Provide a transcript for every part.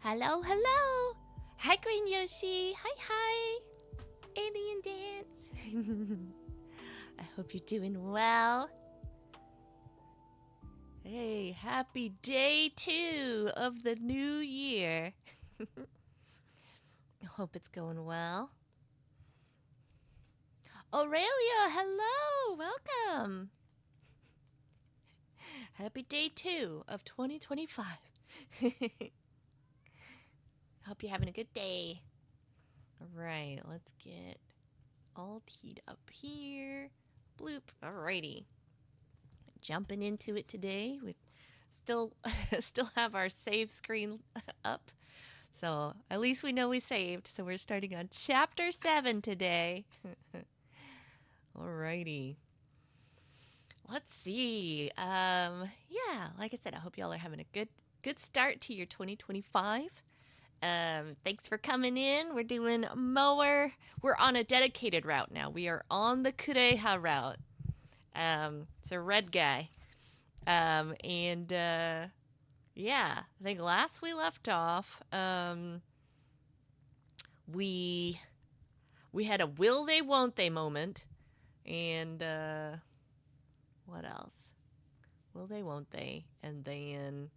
Hello, hello. Hi, Green Yoshi. Hi, hi. Alien Dance. I hope you're doing well. Hey, happy day 2 of the new year. I hope it's going well. Aurelia, hello. Welcome. Happy day 2 of 2025. Hope you're having a good day. All right, let's get all teed up here. Bloop. Alrighty. Jumping into it today. We still have our save screen up. So at least we know we saved. So we're starting on chapter 7 today. Alrighty. Let's see. Yeah, like I said, I hope y'all are having a good start to your 2025. Thanks for coming in. We're doing mower. We're on a dedicated route now. We are on the Kureha route. It's a red guy. Yeah, I think last we left off, we had a will they won't they moment, and what else? Will they won't they? And then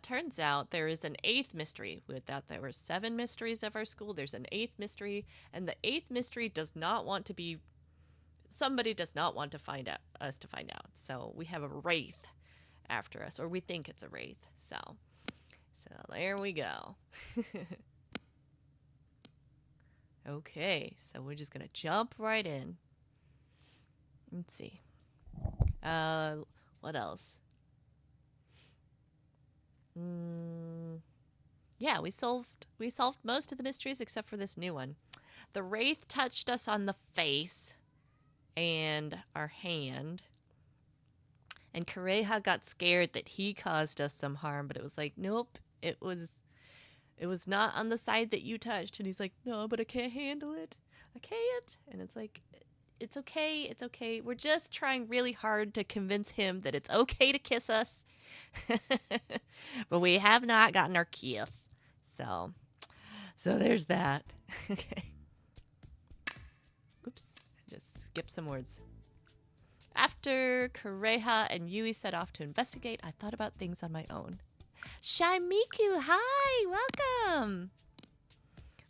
turns out there is an 8th mystery. We thought there were 7 mysteries of our school. There's an 8th mystery, and the 8th mystery does not want to be. Somebody does not want to find out. So we have a wraith after us, or we think it's a wraith. So there we go. Okay, so we're just gonna jump right in. Let's see. What else? Yeah, we solved most of the mysteries except for this new one. The wraith touched us on the face and our hand. And Kureha got scared that he caused us some harm, but it was like, nope, it was not on the side that you touched. And he's like, no, but I can't handle it. I can't. And it's like, it's okay. We're just trying really hard to convince him that it's okay to kiss us. But we have not gotten our kiss. So there's that. Okay. Oops. Just skip some words. After Kureha and Yui set off to investigate, I thought about things on my own. Shy Miku, hi! Welcome!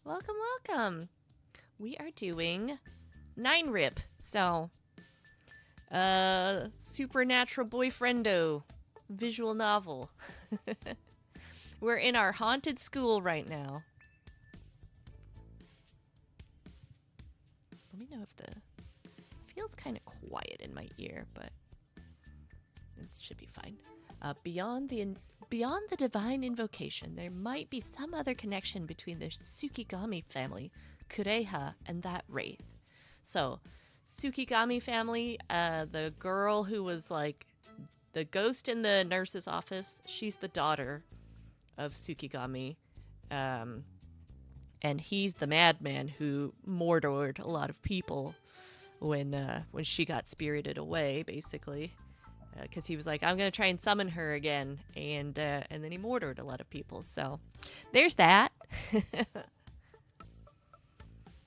Welcome. We are doing 9 R.I.P. So, supernatural boyfriendo visual novel. We're in our haunted school right now. Let me know if the feels kind of quiet in my ear, but it should be fine. Beyond the divine invocation, there might be some other connection between the Tsukigami family, Kureha, and that wraith. So, Tsukigami family, the girl who was like the ghost in the nurse's office, she's the daughter of Tsukigami. And he's the madman who murdered a lot of people when she got spirited away, basically, because he was like, I'm gonna try and summon her again, and then he murdered a lot of people. So there's that.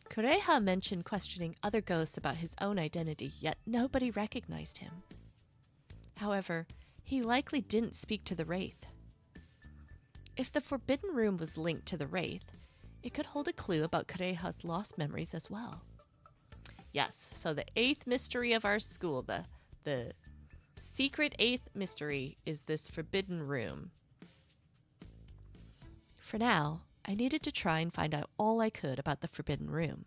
Kureha mentioned questioning other ghosts about his own identity, yet nobody recognized him. However, he likely didn't speak to the wraith. If the forbidden room was linked to the wraith, it could hold a clue about Kureha's lost memories as well. Yes, so the 8th mystery of our school, the secret 8th mystery, is this forbidden room. For now, I needed to try and find out all I could about the forbidden room.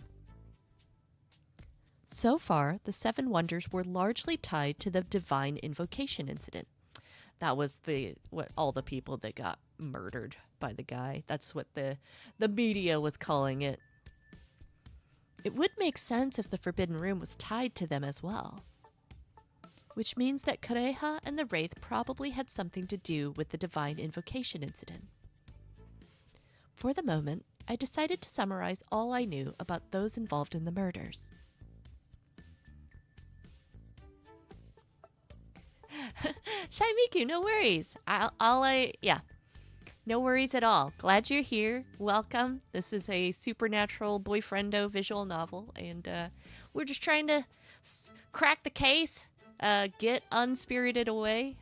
So far, the 7 wonders were largely tied to the divine invocation incident. That was what all the people that got murdered by the guy. That's what the media was calling it. It would make sense if the forbidden room was tied to them as well. Which means that Kureha and the wraith probably had something to do with the divine invocation incident. For the moment, I decided to summarize all I knew about those involved in the murders. Shy Miku, no worries. Yeah. No worries at all. Glad you're here. Welcome. This is a supernatural boyfriendo visual novel, and we're just trying to crack the case, get unspirited away,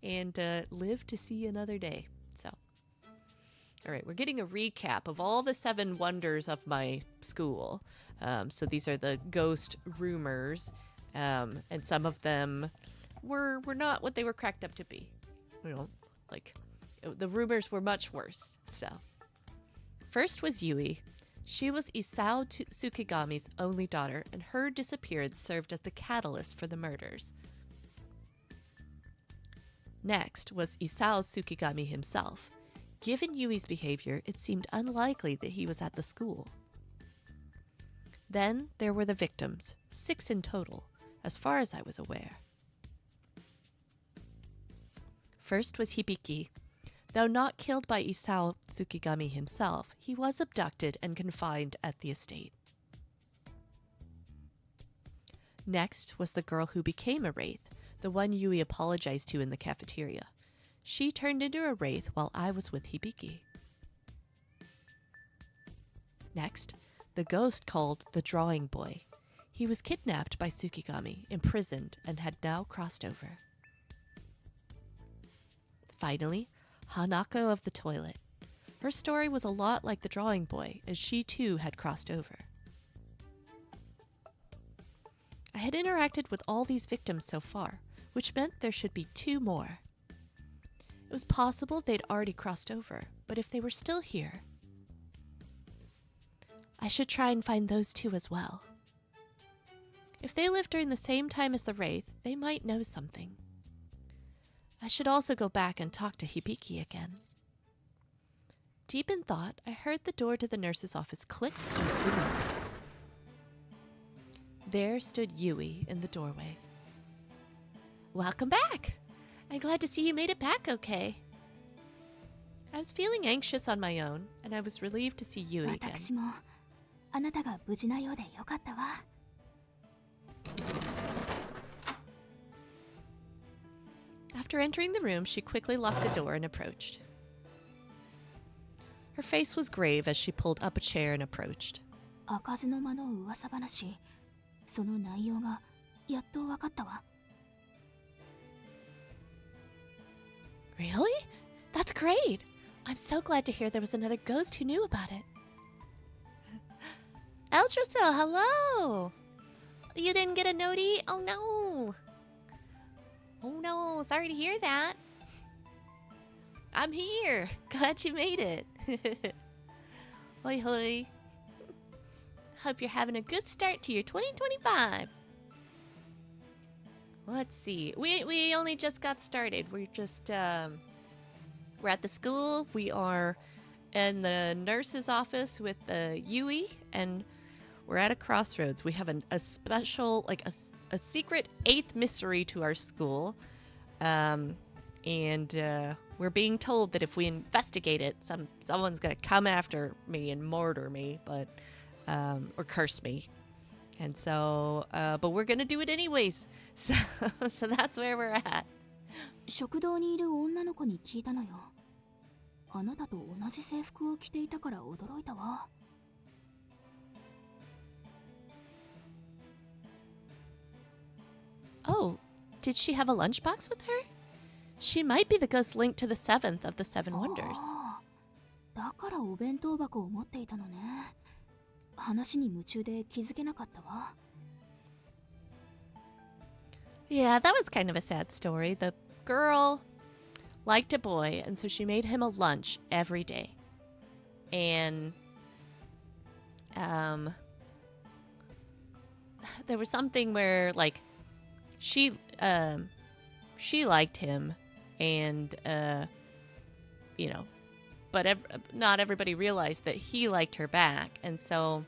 and live to see another day. So, all right, we're getting a recap of all the 7 wonders of my school. So these are the ghost rumors, and some of them were not what they were cracked up to be. You know, like the rumors were much worse. So, first was Yui. She was Isao Tsukigami's only daughter, and her disappearance served as the catalyst for the murders. Next was Isao Tsukigami himself. Given Yui's behavior, it seemed unlikely that he was at the school. Then there were the victims, 6 in total, as far as I was aware. First was Hibiki. Though not killed by Isao Tsukigami himself, he was abducted and confined at the estate. Next was the girl who became a wraith, the one Yui apologized to in the cafeteria. She turned into a wraith while I was with Hibiki. Next, the ghost called the Drawing Boy. He was kidnapped by Tsukigami, imprisoned, and had now crossed over. Finally, Hanako of the toilet. Her story was a lot like the Drawing Boy, as she too had crossed over. I had interacted with all these victims so far, which meant there should be 2 more. It was possible they'd already crossed over, but if they were still here, I should try and find those 2 as well. If they lived during the same time as the Wraith, they might know something. I should also go back and talk to Hibiki again. Deep in thought, I heard the door to the nurse's office click and swing open. There stood Yui in the doorway. Welcome back! I'm glad to see you made it back okay. I was feeling anxious on my own, and I was relieved to see Yui again. After entering the room, she quickly locked the door and approached. Her face was grave as she pulled up a chair and approached. Really? That's great! I'm so glad to hear there was another ghost who knew about it. Eldrasil, hello! You didn't get a noti? Oh no! Oh no, sorry to hear that. I'm here. Glad you made it. Hoi hoi. Hope you're having a good start to your 2025. Let's see. We only just got started. We're just we're at the school. We are in the nurse's office with Yui, and we're at a crossroads. We have a special, like a secret 8th mystery to our school. And we're being told that if we investigate it, someone's going to come after me and murder me, but or curse me. And so, but we're going to do it anyways. So that's where we're at. 食堂にいる女の子に聞いたのよ。あなたと同じ制服を着ていたから驚いたわ。Oh, did she have a lunchbox with her? She might be the ghost linked to the 7th of the 7 wonders. だからお弁当箱を持っていたのね。話に夢中で気づけなかったわ。Yeah, that was kind of a sad story. The girl liked a boy, and so she made him a lunch every day. And there was something where, like, she liked him, and you know, but not everybody realized that he liked her back, and so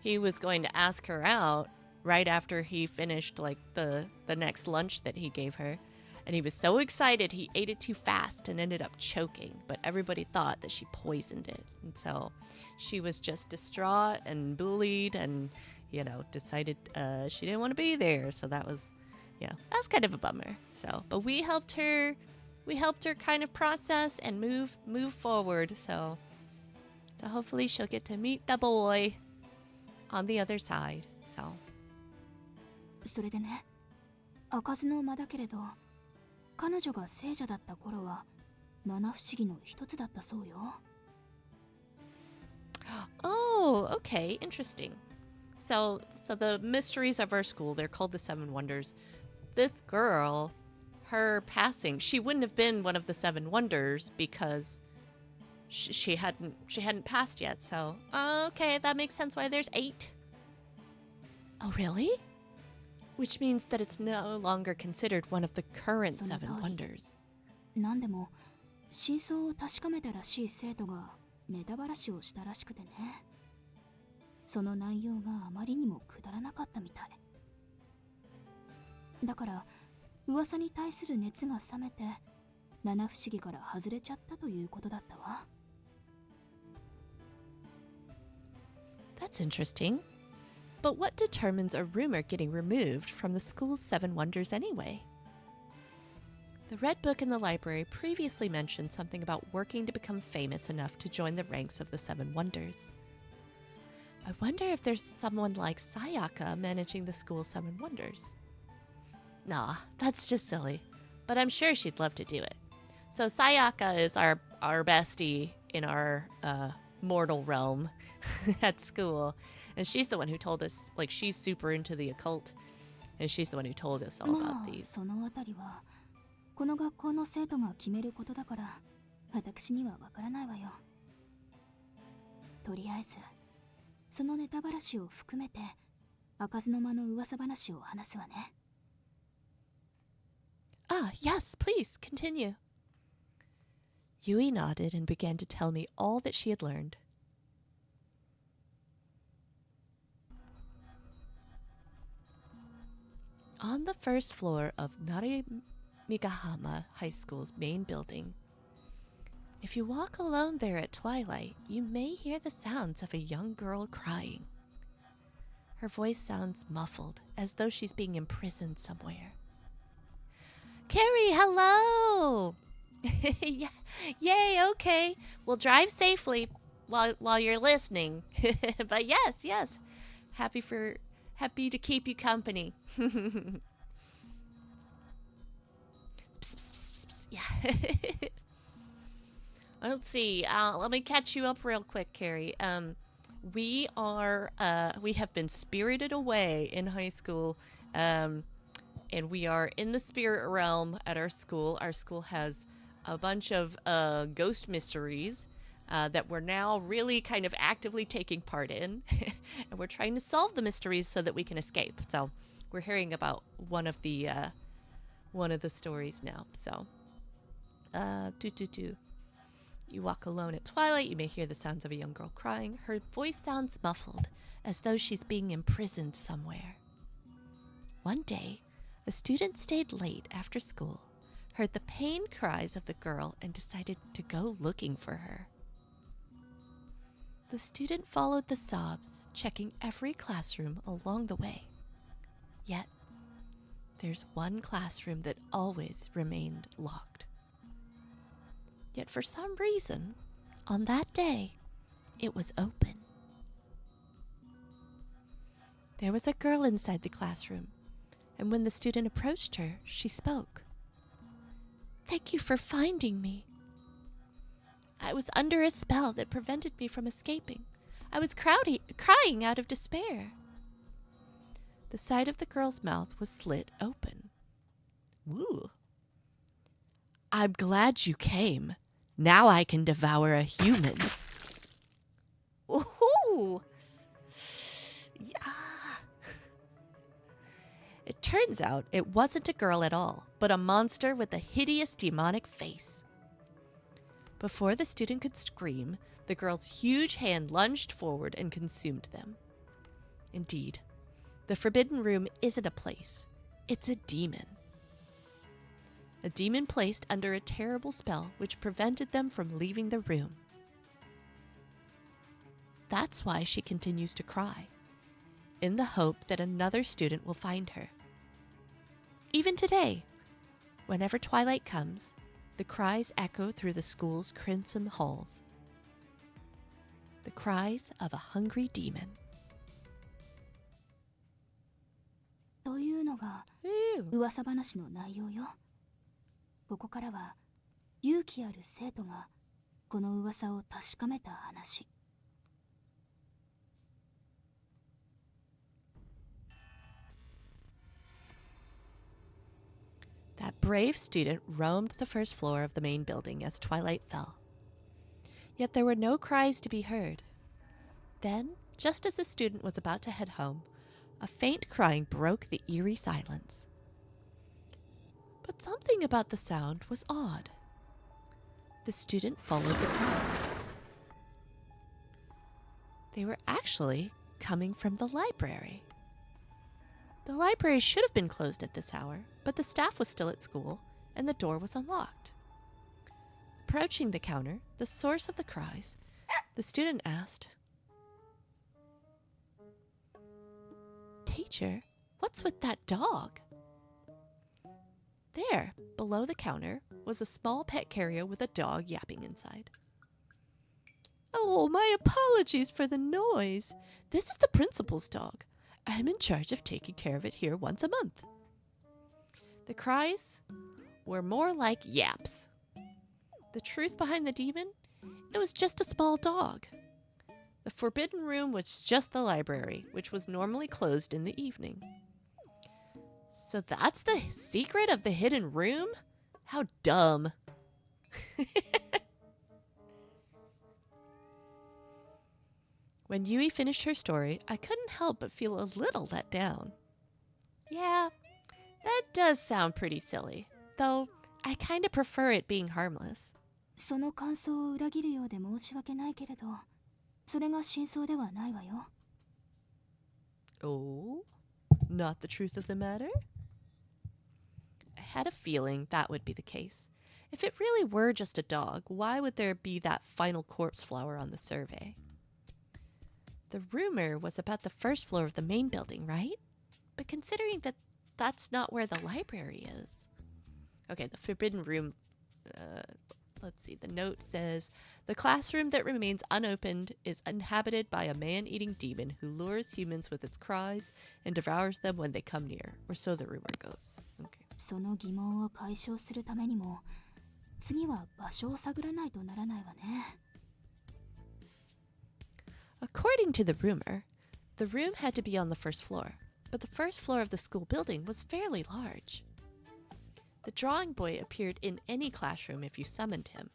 he was going to ask her out right after he finished, like, the next lunch that he gave her. And he was so excited, he ate it too fast and ended up choking. But everybody thought that she poisoned it. And so she was just distraught and bullied and, you know, decided she didn't want to be there. So that was kind of a bummer. So, but we helped her we helped her kind of process and move forward. So hopefully she'll get to meet the boy on the other side. So それでね、開かずの間だけれど、彼女が聖者だった頃は七不思議の一つだったそうよ。Oh, okay, interesting. So the mysteries of our school, they're called the Seven Wonders. This girl, her passing, she wouldn't have been one of the Seven Wonders because she hadn't passed yet. So, okay, that makes sense why there's 8. Oh, really? Which means that it's no longer considered one of the current Seven Wonders. なんでも真相を確かめたらしい生徒がネタばらしをしたらしくてね。その内容があまりにもくだらなかったみたい。だから噂に対する熱が冷めて七不思議から外れちゃったということだったわ。That's interesting. But what determines a rumor getting removed from the school's 7 wonders anyway? The Red Book in the library previously mentioned something about working to become famous enough to join the ranks of the 7 wonders. I wonder if there's someone like Sayaka managing the school's 7 wonders. Nah, that's just silly. But I'm sure she'd love to do it. So Sayaka is our bestie in our mortal realm at school. And she's the one who told us, like, she's super into the occult. And she's the one who told us all about these. そのあたりはこの学校の生徒が決めることだから私にはわからないわよ。とりあえずそのネタばらしを含めて開かずの間の噂話を話すわね。Ah, yes, please, continue. Yui nodded and began to tell me all that she had learned. On the first floor of Narimigahama High School's main building, if you walk alone there at twilight, you may hear the sounds of a young girl crying. Her voice sounds muffled, as though she's being imprisoned somewhere. Carrie, hello! Yay, okay. We'll drive safely while you're listening. But yes. Happy to keep you company. Yeah. Let's see. Let me catch you up real quick, Carrie. We have been spirited away in high school, and we are in the spirit realm at our school. Our school has a bunch of ghost mysteries that we're now really kind of actively taking part in, and we're trying to solve the mysteries so that we can escape. So we're hearing about one of the stories now. So, You walk alone at twilight. You may hear the sounds of a young girl crying. Her voice sounds muffled, as though she's being imprisoned somewhere. One day, a student stayed late after school, heard the pain cries of the girl, and decided to go looking for her. The student followed the sobs, checking every classroom along the way. Yet, there's one classroom that always remained locked. Yet for some reason, on that day, it was open. There was a girl inside the classroom, and when the student approached her, she spoke. "Thank you for finding me. I was under a spell that prevented me from escaping. I was crying out of despair." The side of the girl's mouth was slit open. "Ooh. I'm glad you came. Now I can devour a human." Ooh. Yeah. It turns out it wasn't a girl at all, but a monster with a hideous demonic face. Before the student could scream, the girl's huge hand lunged forward and consumed them. Indeed, the Forbidden Room isn't a place. It's a demon. A demon placed under a terrible spell which prevented them from leaving the room. That's why she continues to cry, in the hope that another student will find her. Even today, whenever twilight comes, The cries echo through the school's crimson halls. The cries of a hungry demon. というのが Ew. 噂話の内容よ。ここからは勇気ある生徒がこの噂を確かめた話。That brave student roamed the first floor of the main building as twilight fell. Yet there were no cries to be heard. Then, just as the student was about to head home, a faint crying broke the eerie silence. But something about the sound was odd. The student followed the cries. They were actually coming from the library. The library should have been closed at this hour, but the staff was still at school, and the door was unlocked. Approaching the counter, the source of the cries, the student asked, "Teacher, what's with that dog?" There, below the counter, was a small pet carrier with a dog yapping inside. "Oh, my apologies for the noise. This is the principal's dog. I'm in charge of taking care of it here once a month." The cries were more like yaps. The truth behind the demon? It was just a small dog. The forbidden room was just the library, which was normally closed in the evening. So that's the secret of the hidden room? How dumb. When Yui finished her story, I couldn't help but feel a little let down. Yeah, that does sound pretty silly, though I kind of prefer it being harmless. その感想を裏切るようで申し訳ないけれど、それが真相ではないわよ。Oh, not the truth of the matter? I had a feeling that would be the case. If it really were just a dog, why would there be that final corpse flower on the survey? The rumor was about the first floor of the main building, right? But considering that that's not where the library is. Okay, the forbidden room, let's see, the note says, "The classroom that remains unopened is inhabited by a man-eating demon who lures humans with its cries and devours them when they come near," or so the rumor goes. Okay. その疑問を解消するためにも、次は場所を探らないとならないわね。According to the rumor, the room had to be on the first floor, but the first floor of the school building was fairly large. The drawing boy appeared in any classroom if you summoned him.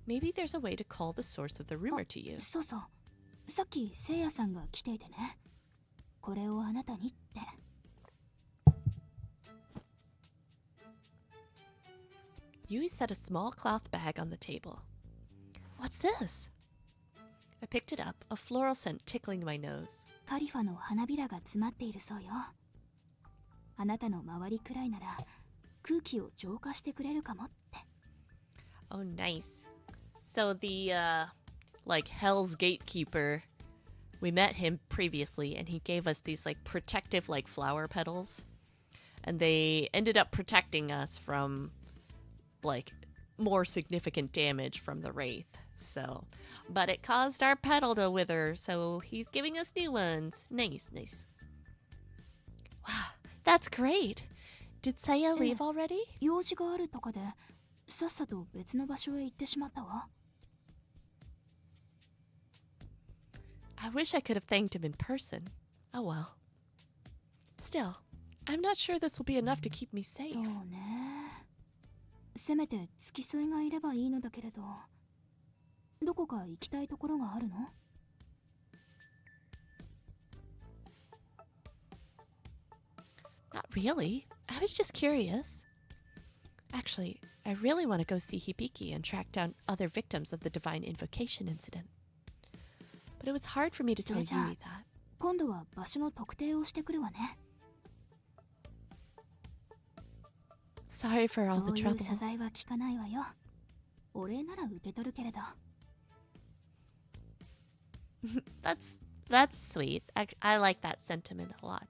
Maybe there's a way to call the source of the rumor to you. そうそう。さっきせいやさんが来ていてね。これをあなたにって。Yui set a small cloth bag on the table. "What's this?" I picked it up, a floral scent tickling my nose. カリファの花びらが詰まっているそうよ。あなたの周りくらいなら空気を浄化してくれるかもって。Oh, nice. So the, like, Hell's Gatekeeper, we met him previously, and he gave us these, like, protective, like, flower petals. And they ended up protecting us from, like, more significant damage from the Wraith. So, but it caused our petal to wither, so he's giving us new ones. Nice, nice. Wow, that's great. Did Saya leave already? 用事があるとかでさっさと別の場所へ行ってしまったわ。I wish I could have thanked him in person. Oh well. Still, I'm not sure this will be enough to keep me safe. そうね。せめて付き添いがいればいいのだけれど、どこか行きたいところがあるの？Not really. I was just curious. Actually, I really want to go see Hibiki and track down other victims of the Divine Invocation incident. But it was hard for me to tell Yui that. 今度は場所の特定をしてくるわね。Sorry for all the そういう trouble. 謝罪は聞かないわよ。お礼なら受け取るけれど。That's sweet. I like that sentiment a lot.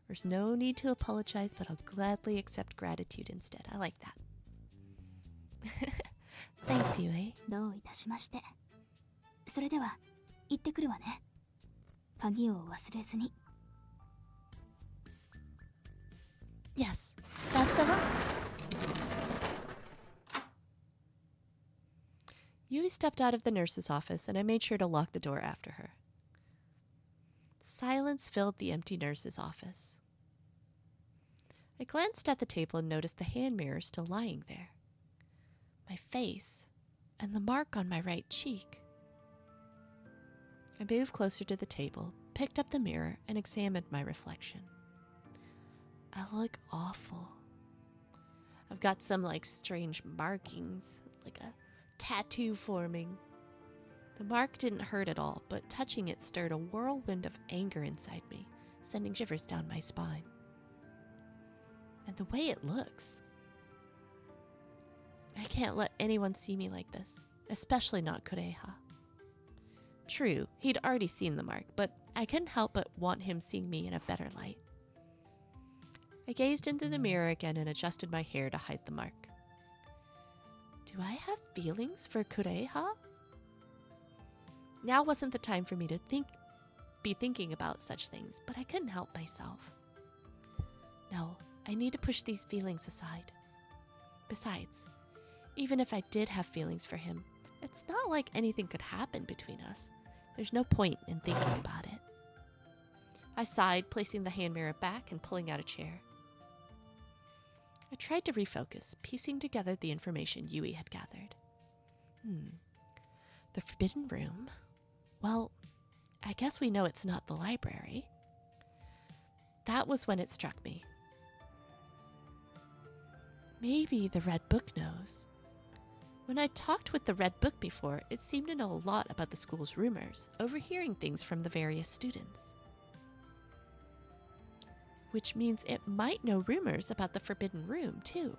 There's no need to apologize, but I'll gladly accept gratitude instead. I like that. Thanks, Yui. どういたしまして。それでは行ってくるわね。鍵を忘れずに。 Yes. Best of luck. Yui stepped out of the nurse's office, and I made sure to lock the door after her. Silence filled the empty nurse's office. I glanced at the table and noticed the hand mirror still lying there. My face, and the mark on my right cheek. I moved closer to the table, picked up the mirror, and examined my reflection. I look awful. I've got some, strange markings, like a tattoo forming. The mark didn't hurt at all, but touching it stirred a whirlwind of anger inside me, sending shivers down my spine. And the way it looks. I can't let anyone see me like this, especially not Kureha. True, he'd already seen the mark, but I couldn't help but want him seeing me in a better light. I gazed into the mirror again and adjusted my hair to hide the mark. Do I have feelings for Kureha? Now wasn't the time for me to be thinking about such things, but I couldn't help myself. No, I need to push these feelings aside. Besides, even if I did have feelings for him, it's not like anything could happen between us. There's no point in thinking about it. I sighed, placing the hand mirror back and pulling out a chair. I tried to refocus, piecing together the information Yui had gathered. The forbidden room? Well, I guess we know it's not the library. That was when it struck me. Maybe the Red Book knows. When I talked with the Red Book before, it seemed to know a lot about the school's rumors, overhearing things from the various students. Which means it might know rumors about the forbidden room, too.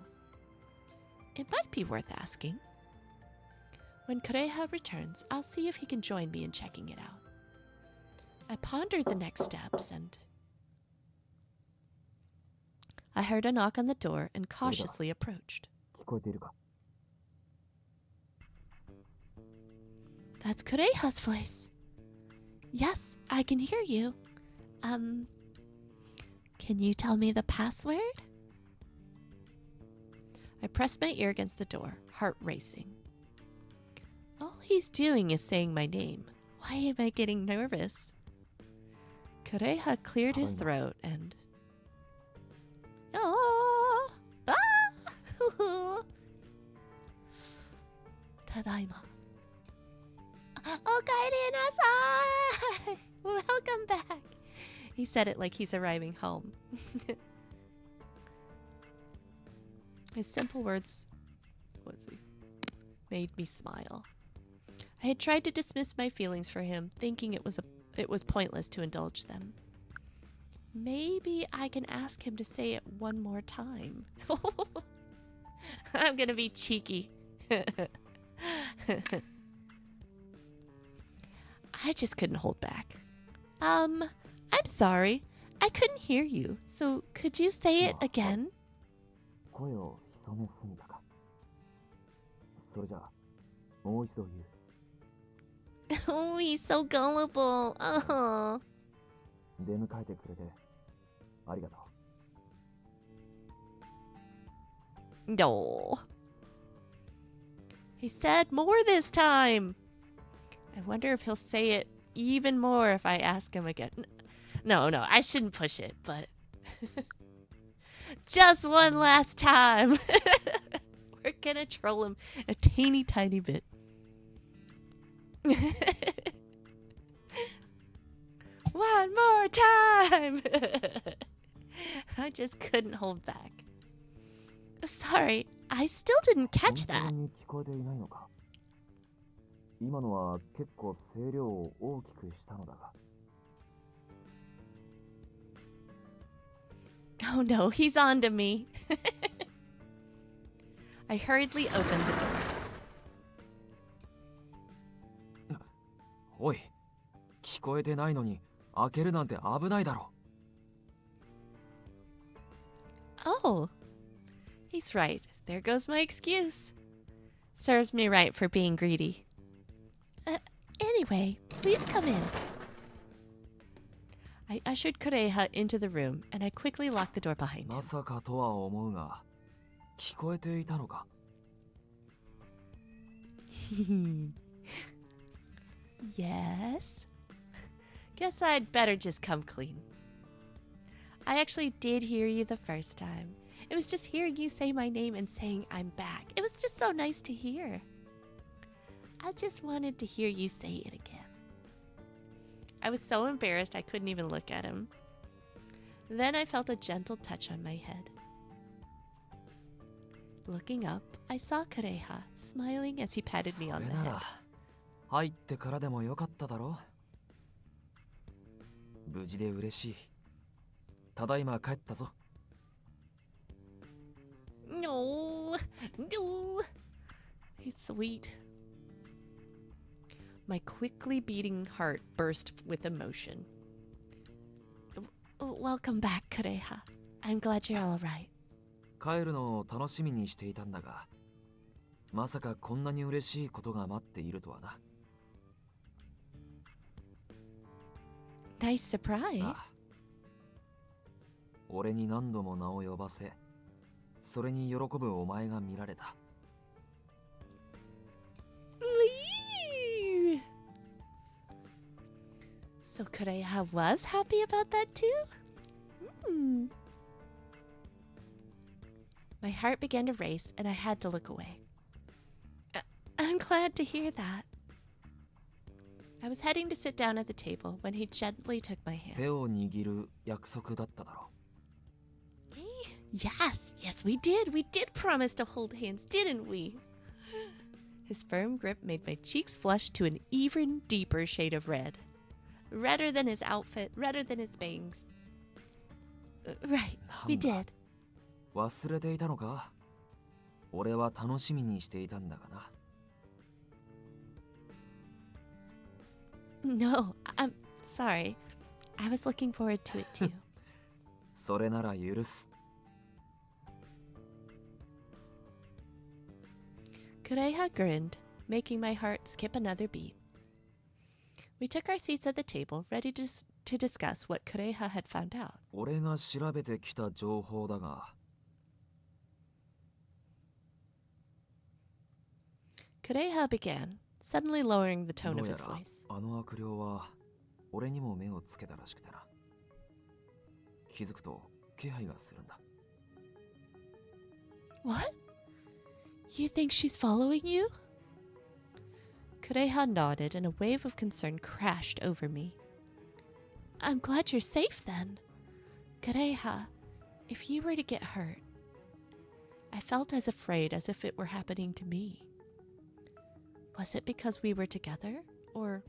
It might be worth asking. When Kureha returns, I'll see if he can join me in checking it out. I pondered the next steps and I heard a knock on the door and cautiously approached. That's Kureha's voice. Yes, I can hear you. Can you tell me the password? I pressed my ear against the door, heart racing. All he's doing is saying my name. Why am I getting nervous? Kureha cleared his throat and... Oh! Ah! Tadaima. Okaeri nasai! Welcome back! He said it like he's arriving home. His simple words made me smile. I had tried to dismiss my feelings for him, thinking it was pointless to indulge them. Maybe I can ask him to say it one more time. I'm gonna be cheeky. I just couldn't hold back. I'm sorry. I couldn't hear you. So could you say it again? Oh, he's so gullible. Oh. No. He said more this time. I wonder if he'll say it even more if I ask him again. No, I shouldn't push it, but just one last time. We're gonna troll him a teeny tiny bit. One more time. I just couldn't hold back. Sorry, I still didn't catch that. Oh no, he's on to me. I hurriedly opened the door. Oi, 聞こえてないのに開けるなんて危ないだろ. Oh, he's right. There goes my excuse. Serves me right for being greedy. Anyway, please come in. I ushered Kureha into the room, and I quickly locked the door behind him. まさかとは思うが、聞こえていたのか? Yes? Guess I'd better just come clean. I actually did hear you the first time. It was just hearing you say my name and saying I'm back. It was just so nice to hear. I just wanted to hear you say it again. I was so embarrassed I couldn't even look at him. Then I felt a gentle touch on my head. Looking up, I saw Kureha smiling as he patted me on the それな head. ら入ってからでもよかっただろう。無事で嬉しい。ただいま帰ったぞ。No, no. He's sweet. My quickly beating heart burst with emotion. Welcome back, Kureha. I'm glad you're all right. 帰るのを楽しみにしていたんだが、まさかこんなに嬉しいことが待っているとはな。Nice surprise. ああ、俺に何度も名を呼ばせ、それに喜ぶお前が見られた。So Kureha was happy about that too? My heart began to race and I had to look away. I'm glad to hear that. I was heading to sit down at the table when he gently took my hand. 手を握る約束だっただろう。Yes, we did. We did promise to hold hands, didn't we? His firm grip made my cheeks flush to an even deeper shade of red. Redder than his outfit, redder than his bangs. Right, we did. 忘れていたのか？俺は楽しみにしていたんだがな。No, I'm sorry. I was looking forward to it too. それなら許す。Kureha grinned, making my heart skip another beat. We took our seats at the table, ready to discuss what Kureha had found out. 俺が調べてきた情報だが。Kureha began, suddenly lowering the tone ど of うや his ら voice. あの悪霊は俺にも目をつけたらしくてな。気づくと気配がするんだ。What? You think she's following you? Kureha nodded and a wave of concern crashed over me. I'm glad you're safe then. Kureha, if you were to get hurt, I felt as afraid as if it were happening to me. Was it because we were together, or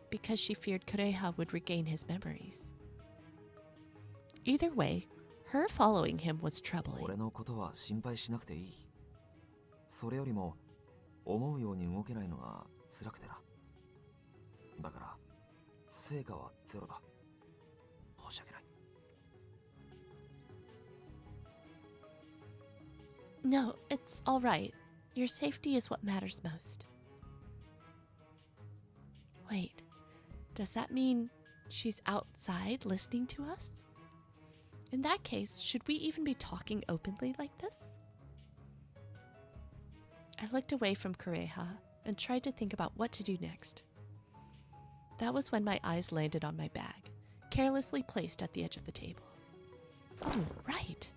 because she feared Kureha would regain his memories? Either way, her following him was troubling. 俺のことは心配しなくていい。それよりも思うように動けないのが辛くてな。だから成果はゼロだ。申し訳ない。No, it's all right. Your safety is what matters most. Wait, does that mean she's outside listening to us? In that case, should we even be talking openly like this? I looked away from Kureha and tried to think about what to do next. That was when my eyes landed on my bag, carelessly placed at the edge of the table. Oh, right.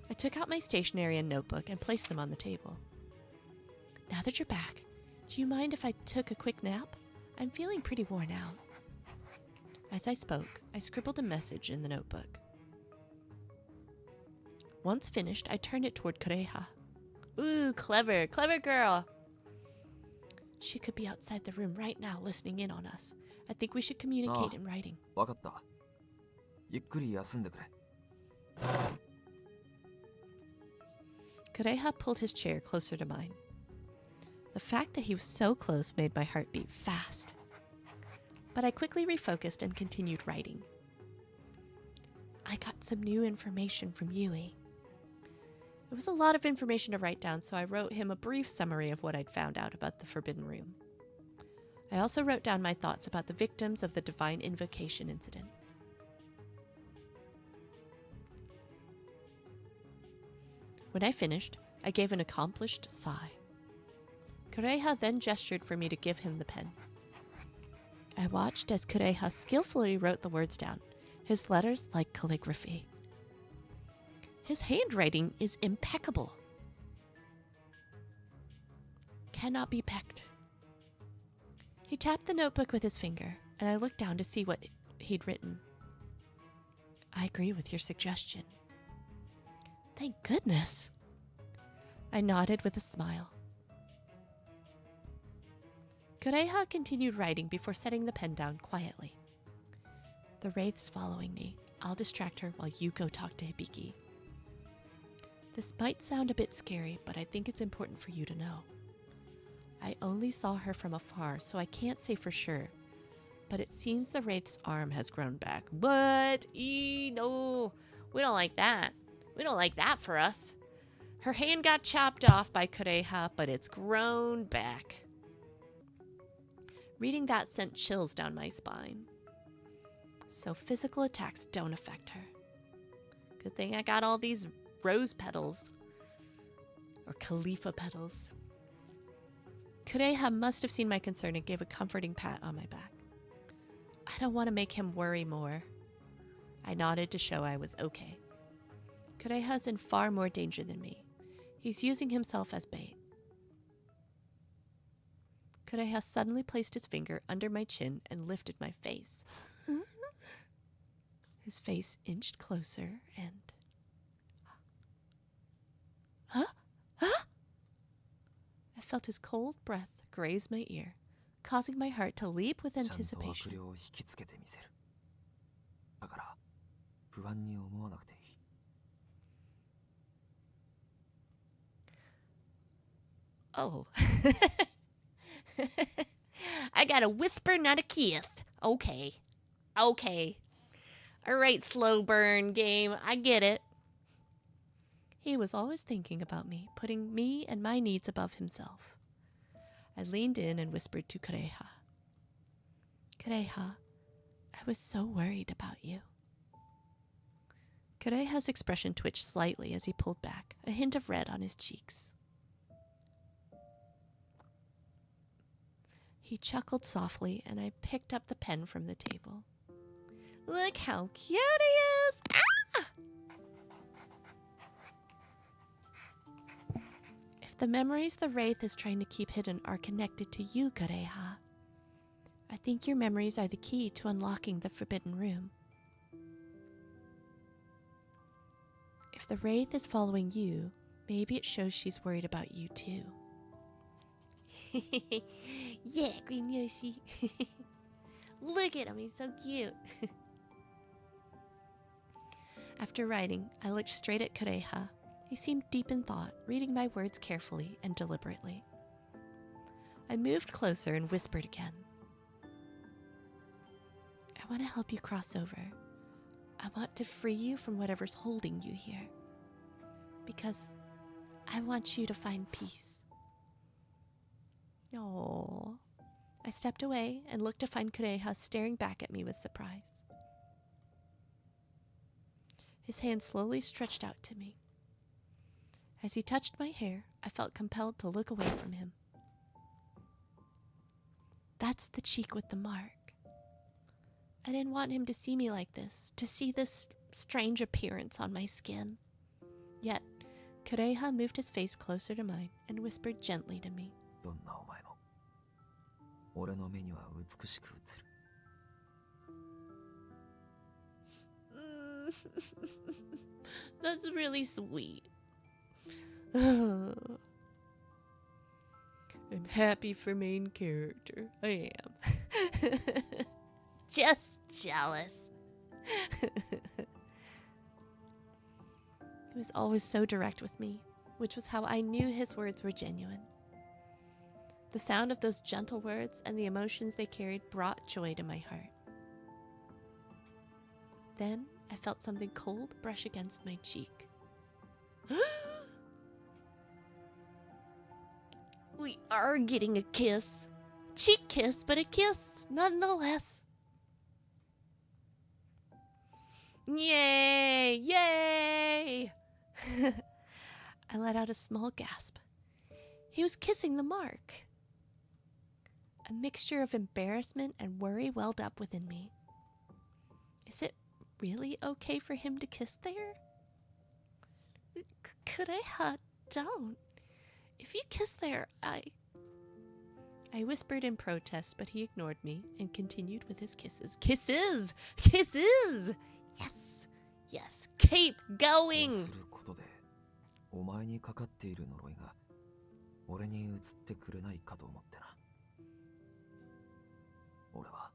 I took out my stationery and notebook and placed them on the table. Now that you're back, do you mind if I took a quick nap? I'm feeling pretty worn out. As I spoke, I scribbled a message in the notebook. Once finished, I turned it toward Kureha. Ooh, clever girl. She could be outside the room right now listening in on us. I think we should communicate in writing. わかった。ゆっくり休んでくれ。Kureha pulled his chair closer to mine. The fact that he was so close made my heart beat fast. But I quickly refocused and continued writing. I got some new information from Yui. It was a lot of information to write down, so I wrote him a brief summary of what I'd found out about the Forbidden Room. I also wrote down my thoughts about the victims of the Divine Invocation incident. When I finished, I gave an accomplished sigh. Kureha then gestured for me to give him the pen. I watched as Kureha skillfully wrote the words down, his letters like calligraphy. His handwriting is impeccable. Cannot be pecked. He tapped the notebook with his finger, and I looked down to see what he'd written. I agree with your suggestion. Thank goodness. I nodded with a smile. Kureha continued writing before setting the pen down quietly. The wraith's following me. I'll distract her while you go talk to Hibiki. This might sound a bit scary, but I think it's important for you to know. I only saw her from afar, so I can't say for sure. But it seems the wraith's arm has grown back. What? No. We don't like that. We don't like that for us. Her hand got chopped off by Kureha, but it's grown back. Reading that sent chills down my spine. So physical attacks don't affect her. Good thing I got all these rose petals. Or Khalifa petals. Kureha must have seen my concern and gave a comforting pat on my back. I don't want to make him worry more. I nodded to show I was okay. Kureha's in far more danger than me. He's using himself as bait. Kureha suddenly placed his finger under my chin and lifted my face. His face inched closer and... Huh? Huh? I felt his cold breath graze my ear, causing my heart to leap with anticipation. ちゃんと悪霊を引きつけてみせる。だから不安に思わなくていい。Oh. I got a whisper, not a kiss. Okay. Okay. Alright, slow burn game. I get it. He was always thinking about me, putting me and my needs above himself. I leaned in and whispered to Kureha. Kureha, I was so worried about you. Kureha's expression twitched slightly as he pulled back, a hint of red on his cheeks. He chuckled softly, and I picked up the pen from the table. Look how cute he is! Ah! If the memories the Wraith is trying to keep hidden are connected to you, Kureha, I think your memories are the key to unlocking the Forbidden Room. If the Wraith is following you, maybe it shows she's worried about you too. Yeah, Green Yoshi. Look at him, he's so cute. After writing, I looked straight at Kureha. He seemed deep in thought, reading my words carefully and deliberately. I moved closer and whispered again. I want to help you cross over. I want to free you from whatever's holding you here. Because I want you to find peace. Oh. I stepped away and looked to find Kureha staring back at me with surprise. His hand slowly stretched out to me. As he touched my hair, I felt compelled to look away from him. That's the cheek with the mark. I didn't want him to see me like this, to see this strange appearance on my skin. Yet, Kureha moved his face closer to mine and whispered gently to me. どんなお前も俺の目には美しく映る。That's really sweet. I'm happy for main character. I am. Just jealous. He was always so direct with me, which was how I knew his words were genuine. The sound of those gentle words and the emotions they carried brought joy to my heart. Then I felt something cold brush against my cheek. We are getting a kiss. Cheek kiss, but a kiss nonetheless. Yay! Yay! I let out a small gasp. He was kissing the mark. A mixture of embarrassment and worry welled up within me. Is it really okay for him to kiss there? Kureha, don't. If you kiss there, I whispered in protest, but he ignored me and continued with his kisses. Kisses! Kisses! Yes! Yes! Keep going! することでお前にかかっている呪いが俺に移ってくれないかと思ってな。俺は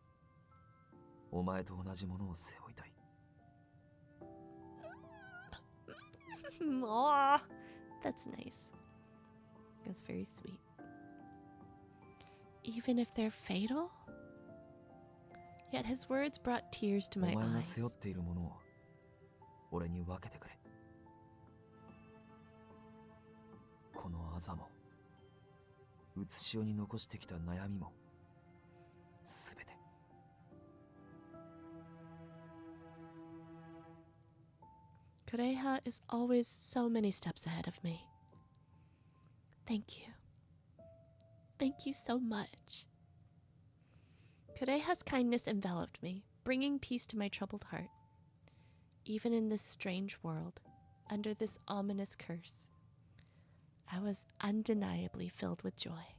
お前と同じものを背負いたい。Aw, that's nice. That's very sweet. Even if they're fatal? Yet his words brought tears to my お前が eyes. 背負っているものを俺に分けてくれ。このあざも、うつしおに残してきた悩みも、すべて。Kureha is always so many steps ahead of me. Thank you. Thank you so much. Kureha's kindness enveloped me, bringing peace to my troubled heart. Even in this strange world, under this ominous curse, I was undeniably filled with joy.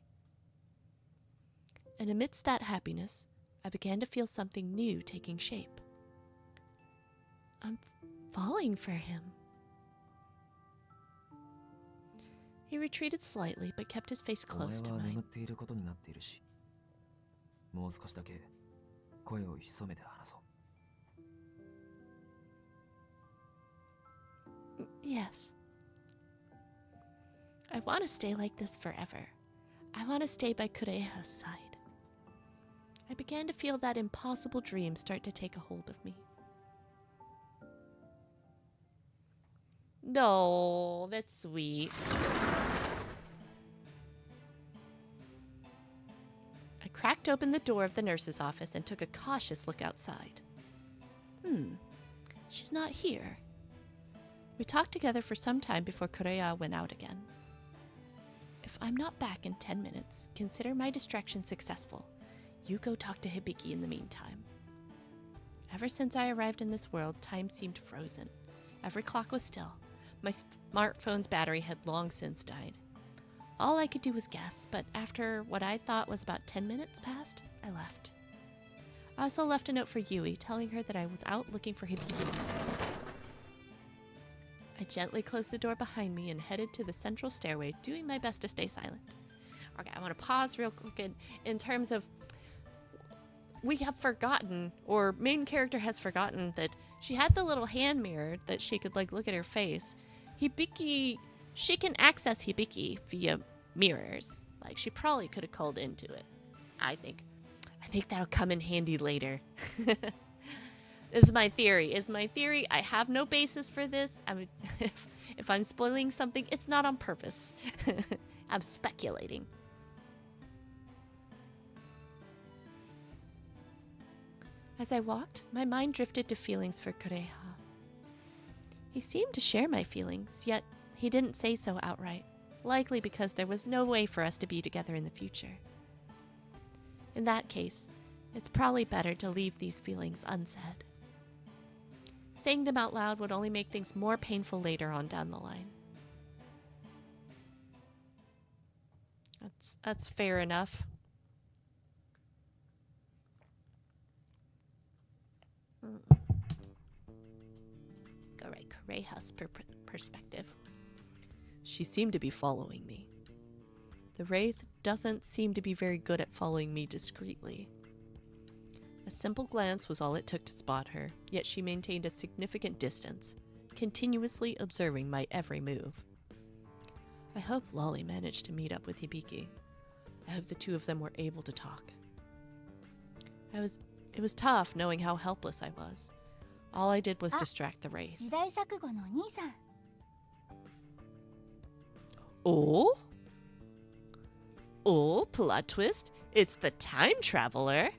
And amidst that happiness, I began to feel something new taking shape. I'm falling for him. He retreated slightly, but kept his face お前 close to は mine. 眠っていることになっているし、もう少しだけ声を潜めて話そう。Yes. I want to stay like this forever. I want to stay by Kureha's side. I began to feel that impossible dream start to take a hold of me. No, that's sweet. I cracked open the door of the nurse's office and took a cautious look outside. She's not here. We talked together for some time before Kureha went out again. If I'm not back in 10 minutes, consider my distraction successful. You go talk to Hibiki in the meantime. Ever since I arrived in this world, time seemed frozen. Every clock was still. My smartphone's battery had long since died. All I could do was guess, but after what I thought was about 10 minutes passed, I left. I also left a note for Yui, telling her that I was out looking for Hibiki. I gently closed the door behind me and headed to the central stairway, doing my best to stay silent. Okay, I want to pause real quick in terms of we have forgotten, or main character has forgotten, that she had the little hand mirror that she could like look at her face. Hibiki, she can access Hibiki via mirrors. Like she probably could have called into it. I think that'll come in handy later. Is my theory. I have no basis for this. I mean, if I'm spoiling something, it's not on purpose. I'm speculating. As I walked, my mind drifted to feelings for Kureha. He seemed to share my feelings, yet he didn't say so outright, likely because there was no way for us to be together in the future. In that case, it's probably better to leave these feelings unsaid. Saying them out loud would only make things more painful later on down the line. That's fair enough. Alright, Kureha's perspective. She seemed to be following me. The Wraith doesn't seem to be very good at following me discreetly. A simple glance was all it took to spot her, yet she maintained a significant distance, continuously observing my every move. I hope Lolli managed to meet up with Hibiki. I hope the two of them were able to talk. It was tough knowing how helpless I was. All I did was distract the Wraith. 時代錯誤の兄さん。 Oh? Plot twist, it's the time traveler.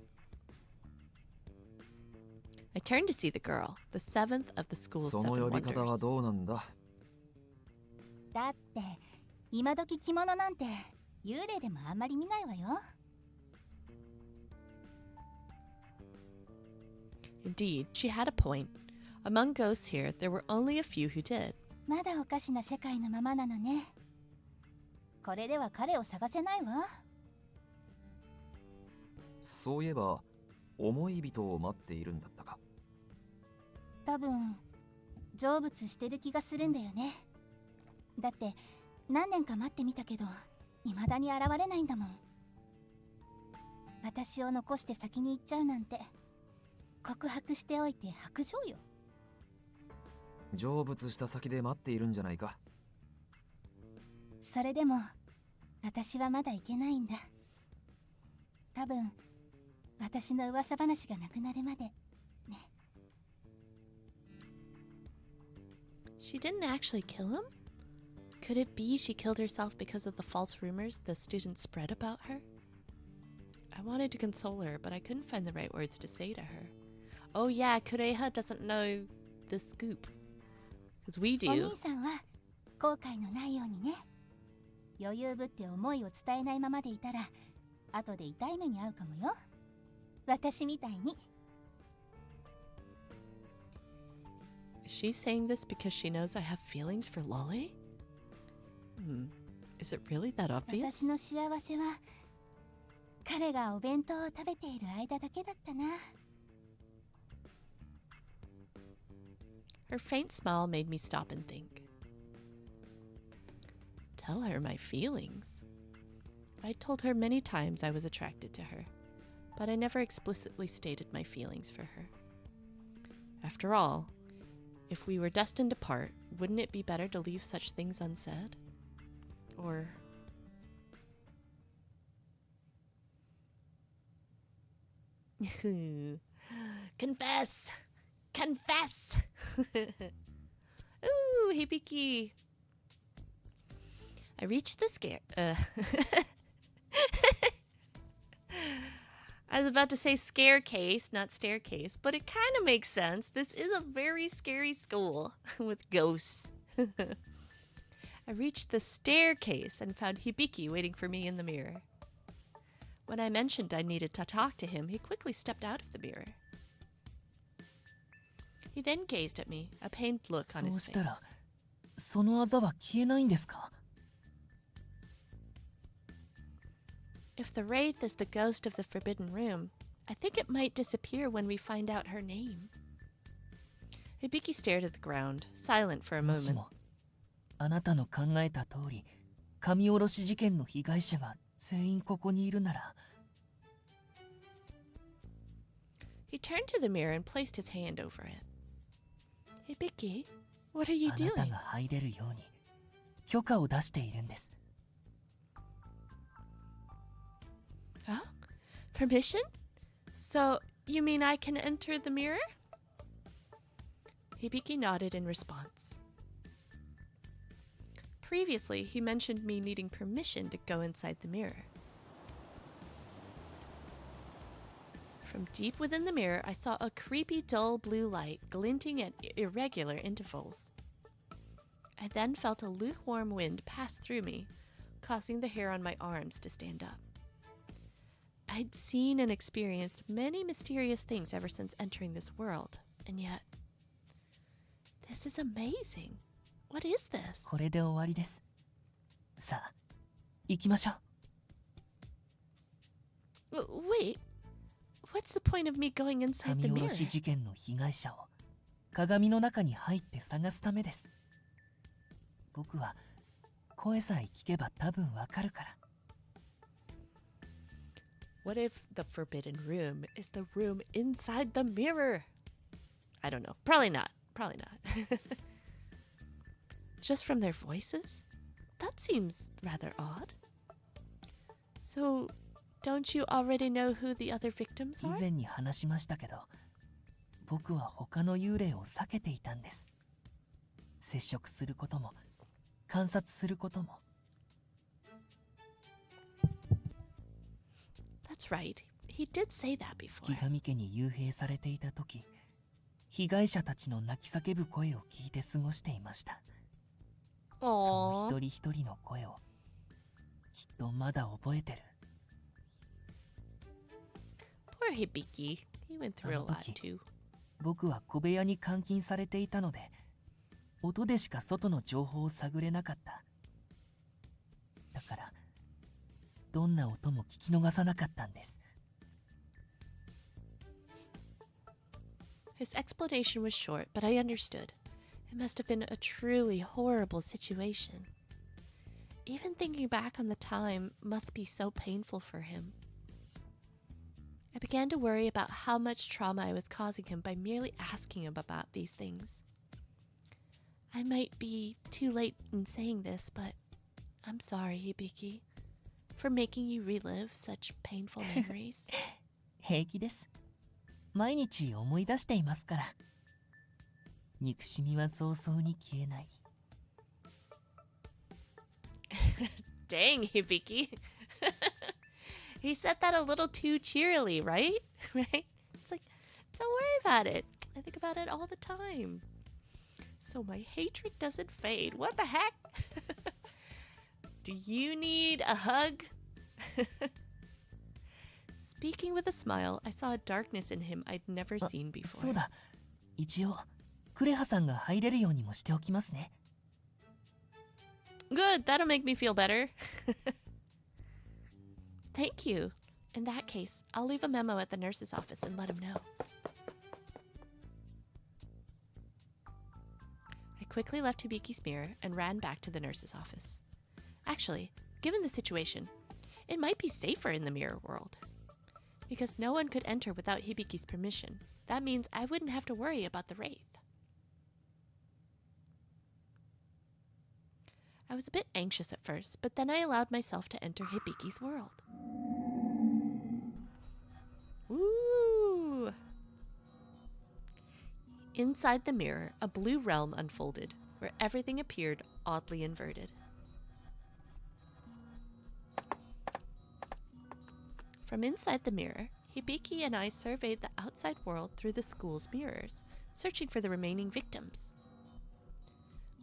I turned to see the girl, the seventh of the school's そ seven の呼び方は wonders. どうなんだ？だって今時着物なんて幽霊でもあんまり見ないわよ。 Indeed, she had a point. Among ghosts here, there were only a few who did. まだおかしな世界のままなのね。これでは彼を探せないわ。そういえば思い人を待っているんだったか。多分成仏してる気がするんだよね。だって何年か待ってみたけど未だに現れないんだもん。私を残して先に行っちゃうなんて告白しておいて白状よ。成仏した先で待っているんじゃないか。それでも私はまだ行けないんだ。多分私の噂話がなくなるまでね。 She didn't actually kill him? Could it be she killed herself because of the false rumors the students spread about her? I wanted to console her, but I couldn't find the right words to say to her. Oh yeah, Kureha doesn't know the scoop. Because we お do. 兄さんは後悔のないようにね。余裕ぶって思いを伝えないままでいたら後で痛い目に遭うかもよ。私みたいに。 Is she saying this because she knows I have feelings for Lolli? Is it really that obvious? 私の幸せは彼がお弁当を食べている間だけだったな。 Her faint smile made me stop and think. Tell her my feelings. I told her many times I was attracted to her, but I never explicitly stated my feelings for her. After all, if we were destined to part, wouldn't it be better to leave such things unsaid? Or... Confess! Confess! Ooh, hibiki. I reached the I was about to say scarecase, not staircase, but it kind of makes sense. This is a very scary school with ghosts. I reached the staircase and found Hibiki waiting for me in the mirror. When I mentioned I needed to talk to him, he quickly stepped out of the mirror. He then gazed at me, a pained look on そう his し face. たらそのあざは消えないんですか？ If the wraith is the ghost of the forbidden room, I think it might disappear when we find out her name. Hibiki stared at the ground, silent for a もし moment. もあなたの考えた通り神殺し事件の被害者が全員ここにいるなら He turned to the mirror and placed his hand over it. Hibiki, what are you あなた doing? が入れるように許可を出しているんです。 Huh? Permission? So, you mean I can enter the mirror? Hibiki nodded in response. Previously, he mentioned me needing permission to go inside the mirror. From deep within the mirror, I saw a creepy dull blue light glinting at irregular intervals. I then felt a lukewarm wind pass through me, causing the hair on my arms to stand up. I'd seen and experienced many mysterious things ever since entering this world, and yet, this is amazing. What is this? これで終わりです。さあ行きましょう。 Wait, what's the point of me going inside 神 the 殺 mirror? し事件の被害者を鏡の中に入って探すためです。僕は声さえ聞けば多分わかるから。 What if the forbidden room is the room inside the mirror? I don't know. Probably not. Probably not. Just from their voices? That seems rather odd. So, don't you already know who the other victims 以 are? 前に話しましたけど、僕は他の幽霊を避けていたんです。接触することも観察することも。That's right. He did say that 月 before. 神家に幽閉されていた時、被害者たちの泣き叫ぶ声を聞いて過ごしていました。その Aww. 一人一人の声をきっとまだ覚えてる。 Poor Hibiki. He went through a lot too. 僕は小部屋に監禁されていたので、音でしか外の情報を探れなかった。だからどんな音も聞き逃さなかったんです。 His explanation was short, but I understood. It must have been a truly horrible situation. Even thinking back on the time must be so painful for him. I began to worry about how much trauma I was causing him by merely asking him about these things. I might be too late in saying this, but I'm sorry, Hibiki, for making you relive such painful memories. 平気です。毎日思い出していますから。憎しみは早々に消えない。 Dang, Hibiki. He said that a little too cheerily, right? Right? It's like, don't worry about it. I think about it all the time. So my hatred doesn't fade. What the heck? Do you need a hug? Speaking with a smile, I saw a darkness in him I'd never seen そう before. だ。一応クレハさんが入れるようにもしておきますね。 Good, that'll make me feel better. Thank you. In that case, I'll leave a memo at the nurse's office and let him know. I quickly left Hibiki's mirror and ran back to the nurse's office. Actually, given the situation, it might be safer in the mirror world. Because no one could enter without Hibiki's permission. That means I wouldn't have to worry about the wraith. I was a bit anxious at first, but then I allowed myself to enter Hibiki's world. Woo! Inside the mirror, a blue realm unfolded, where everything appeared oddly inverted. From inside the mirror, Hibiki and I surveyed the outside world through the school's mirrors, searching for the remaining victims.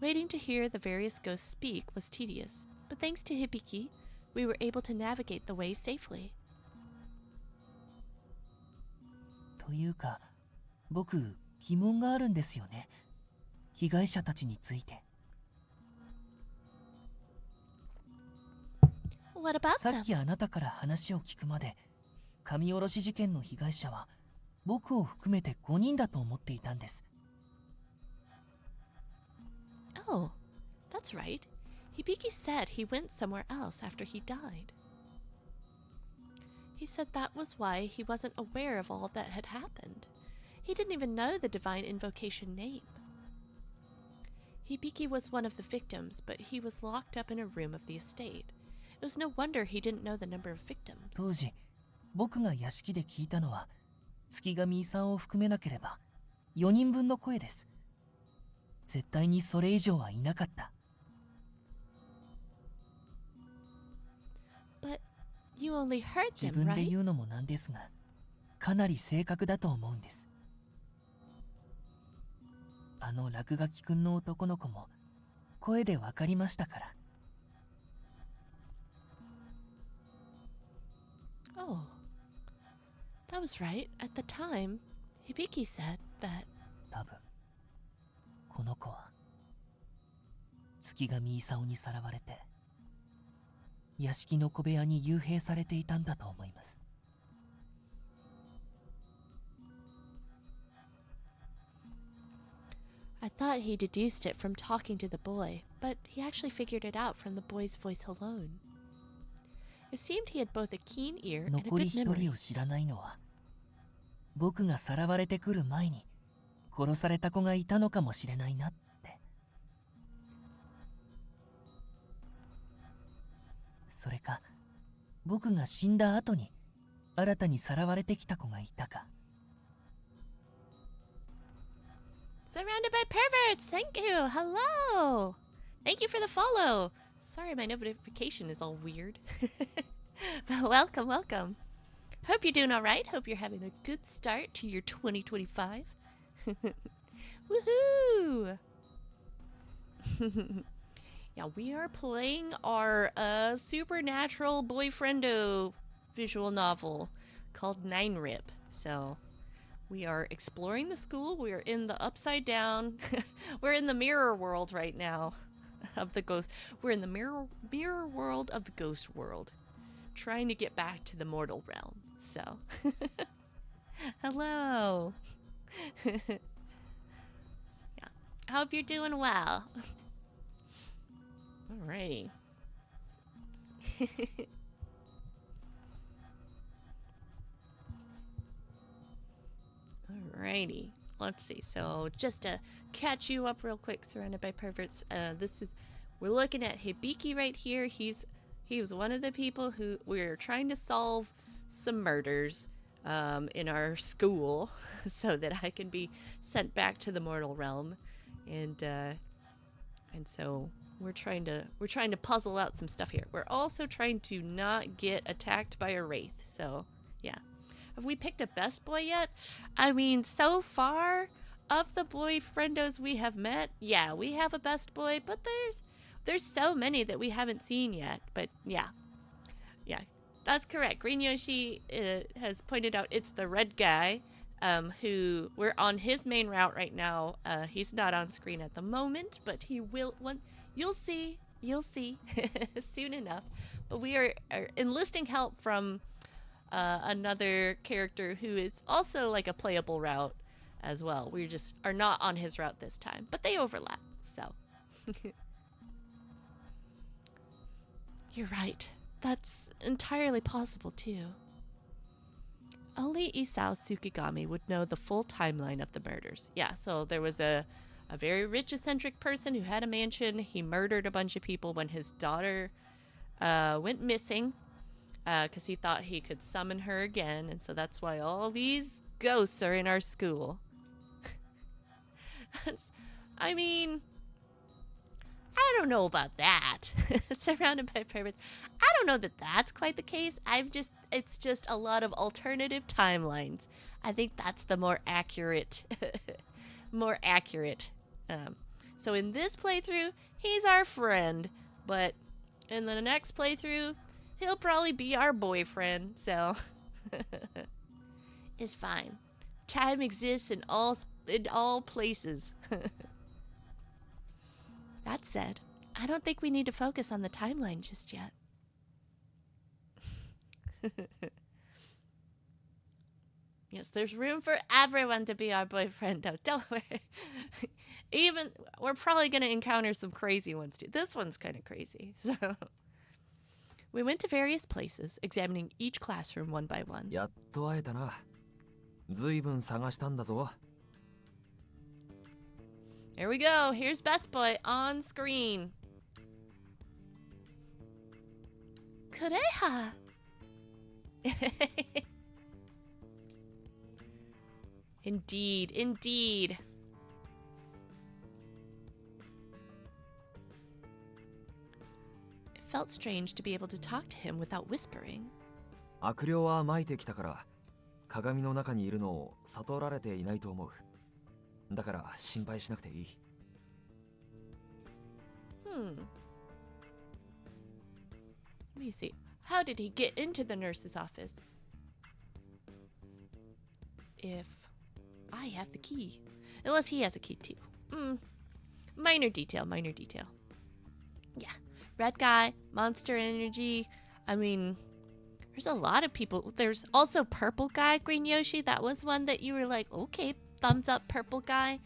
Waiting to hear the various ghosts speak was tedious, but thanks to Hibiki, we were able to navigate the way safely. というか、僕疑問があるんですよね。被害者たちについて。 What about さ them? っきあなたから話を聞くまで、神殺し事件の被害者は僕を含めて5人だと思っていたんです。 Oh, that's right. Hibiki said he went somewhere else after he died. He said that was why he wasn't aware of all that had happened. He didn't even know the divine invocation name. Hibiki was one of the victims, but he was locked up in a room of the estate. It was no wonder he didn't know the number of victims. 当時、僕が屋敷で聞いたのは、月神さんを含めなければ4人分の声です。絶対にそれ以上はいなかった。 But you only heard 自 them, 分で right? 言うのもなんですが、かなり正確だと思うんです。あの落書きくんの男の子も声でわかりましたから。 Oh, that was right. At the time, Hibiki said that 多分この子は月神功にさらわれて屋敷の小部屋に幽閉されていたんだと思います。 I thought he deduced it from talking to the boy, but he actually figured it out from the boy's voice alone. It seemed he had both a keen ear and a 残り good 一 memory. 人を知らないのは僕がさらわれてくる前に殺された子がいたのかもしれないなって。それか僕が死んだ後に新たにさらわれてきた子がいたか。 Surrounded by perverts! Thank you! Hello! Thank you for the follow! Sorry, my notification is all weird. But welcome, welcome. Hope you're doing all right. Hope you're having a good start to your 2025. Woohoo! Yeah, we are playing our supernatural boyfriendo visual novel called R.I.P. So we are exploring the school. We are in the upside down. We're in the mirror world right now of the ghost. We're in the mirror world of the ghost world, trying to get back to the mortal realm. So, hello. Yeah, I hope you're doing well. Alrighty. Alrighty. Let's see. So just to catch you up real quick, surrounded by perverts. We're looking at Hibiki right here. He was one of the people who we're trying to solve some murders in our school, so that I can be sent back to the mortal realm, and so we're trying to puzzle out some stuff here. We're also trying to not get attacked by a wraith. So yeah. Have we picked a best boy yet? I mean, so far, of the boyfriendos we have met, yeah, we have a best boy, but there's so many that we haven't seen yet. But yeah, that's correct. Green Yoshi has pointed out it's the red guy, who we're on his main route right now. He's not on screen at the moment, but he will. You'll see soon enough. But we are enlisting help from another character who is also like a playable route as well. We just are not on his route this time, but they overlap. So you're right. That's entirely possible too. Only Isao Tsukigami would know the full timeline of the murders. Yeah, so there was a very rich, eccentric person who had a mansion. He murdered a bunch of people when his daughter went missing, because he thought he could summon her again, and so that's why all these ghosts are in our school. I mean, I don't know about that. Surrounded by perverts. I don't know that that's quite the case. It's just a lot of alternative timelines. I think that's the more accurate, So in this playthrough, he's our friend, but in the next playthrough, he'll probably be our boyfriend. So it's fine. Time exists in all places. That said, I don't think we need to focus on the timeline just yet. Yes, there's room for everyone to be our boyfriend, though. Don't worry. We're probably going to encounter some crazy ones, too. This one's kind of crazy. So we went to various places, examining each classroom one by one. やっと会えたな。ずいぶん探したんだぞ。 Here we go. Here's Best Boy on screen. Kureha. Indeed. It felt strange to be able to talk to him without whispering. 悪霊は撒いてきたから、鏡の中にいるのを悟られていないと思う。 だから心配しなくていい。Let me see. How did he get into the nurse's office? If I have the key. Unless he has a key too. Minor detail. Yeah. Red guy, monster energy. I mean, there's a lot of people. There's also purple guy, Green Yoshi. That was one that you were like, okay, thumbs up, purple guy.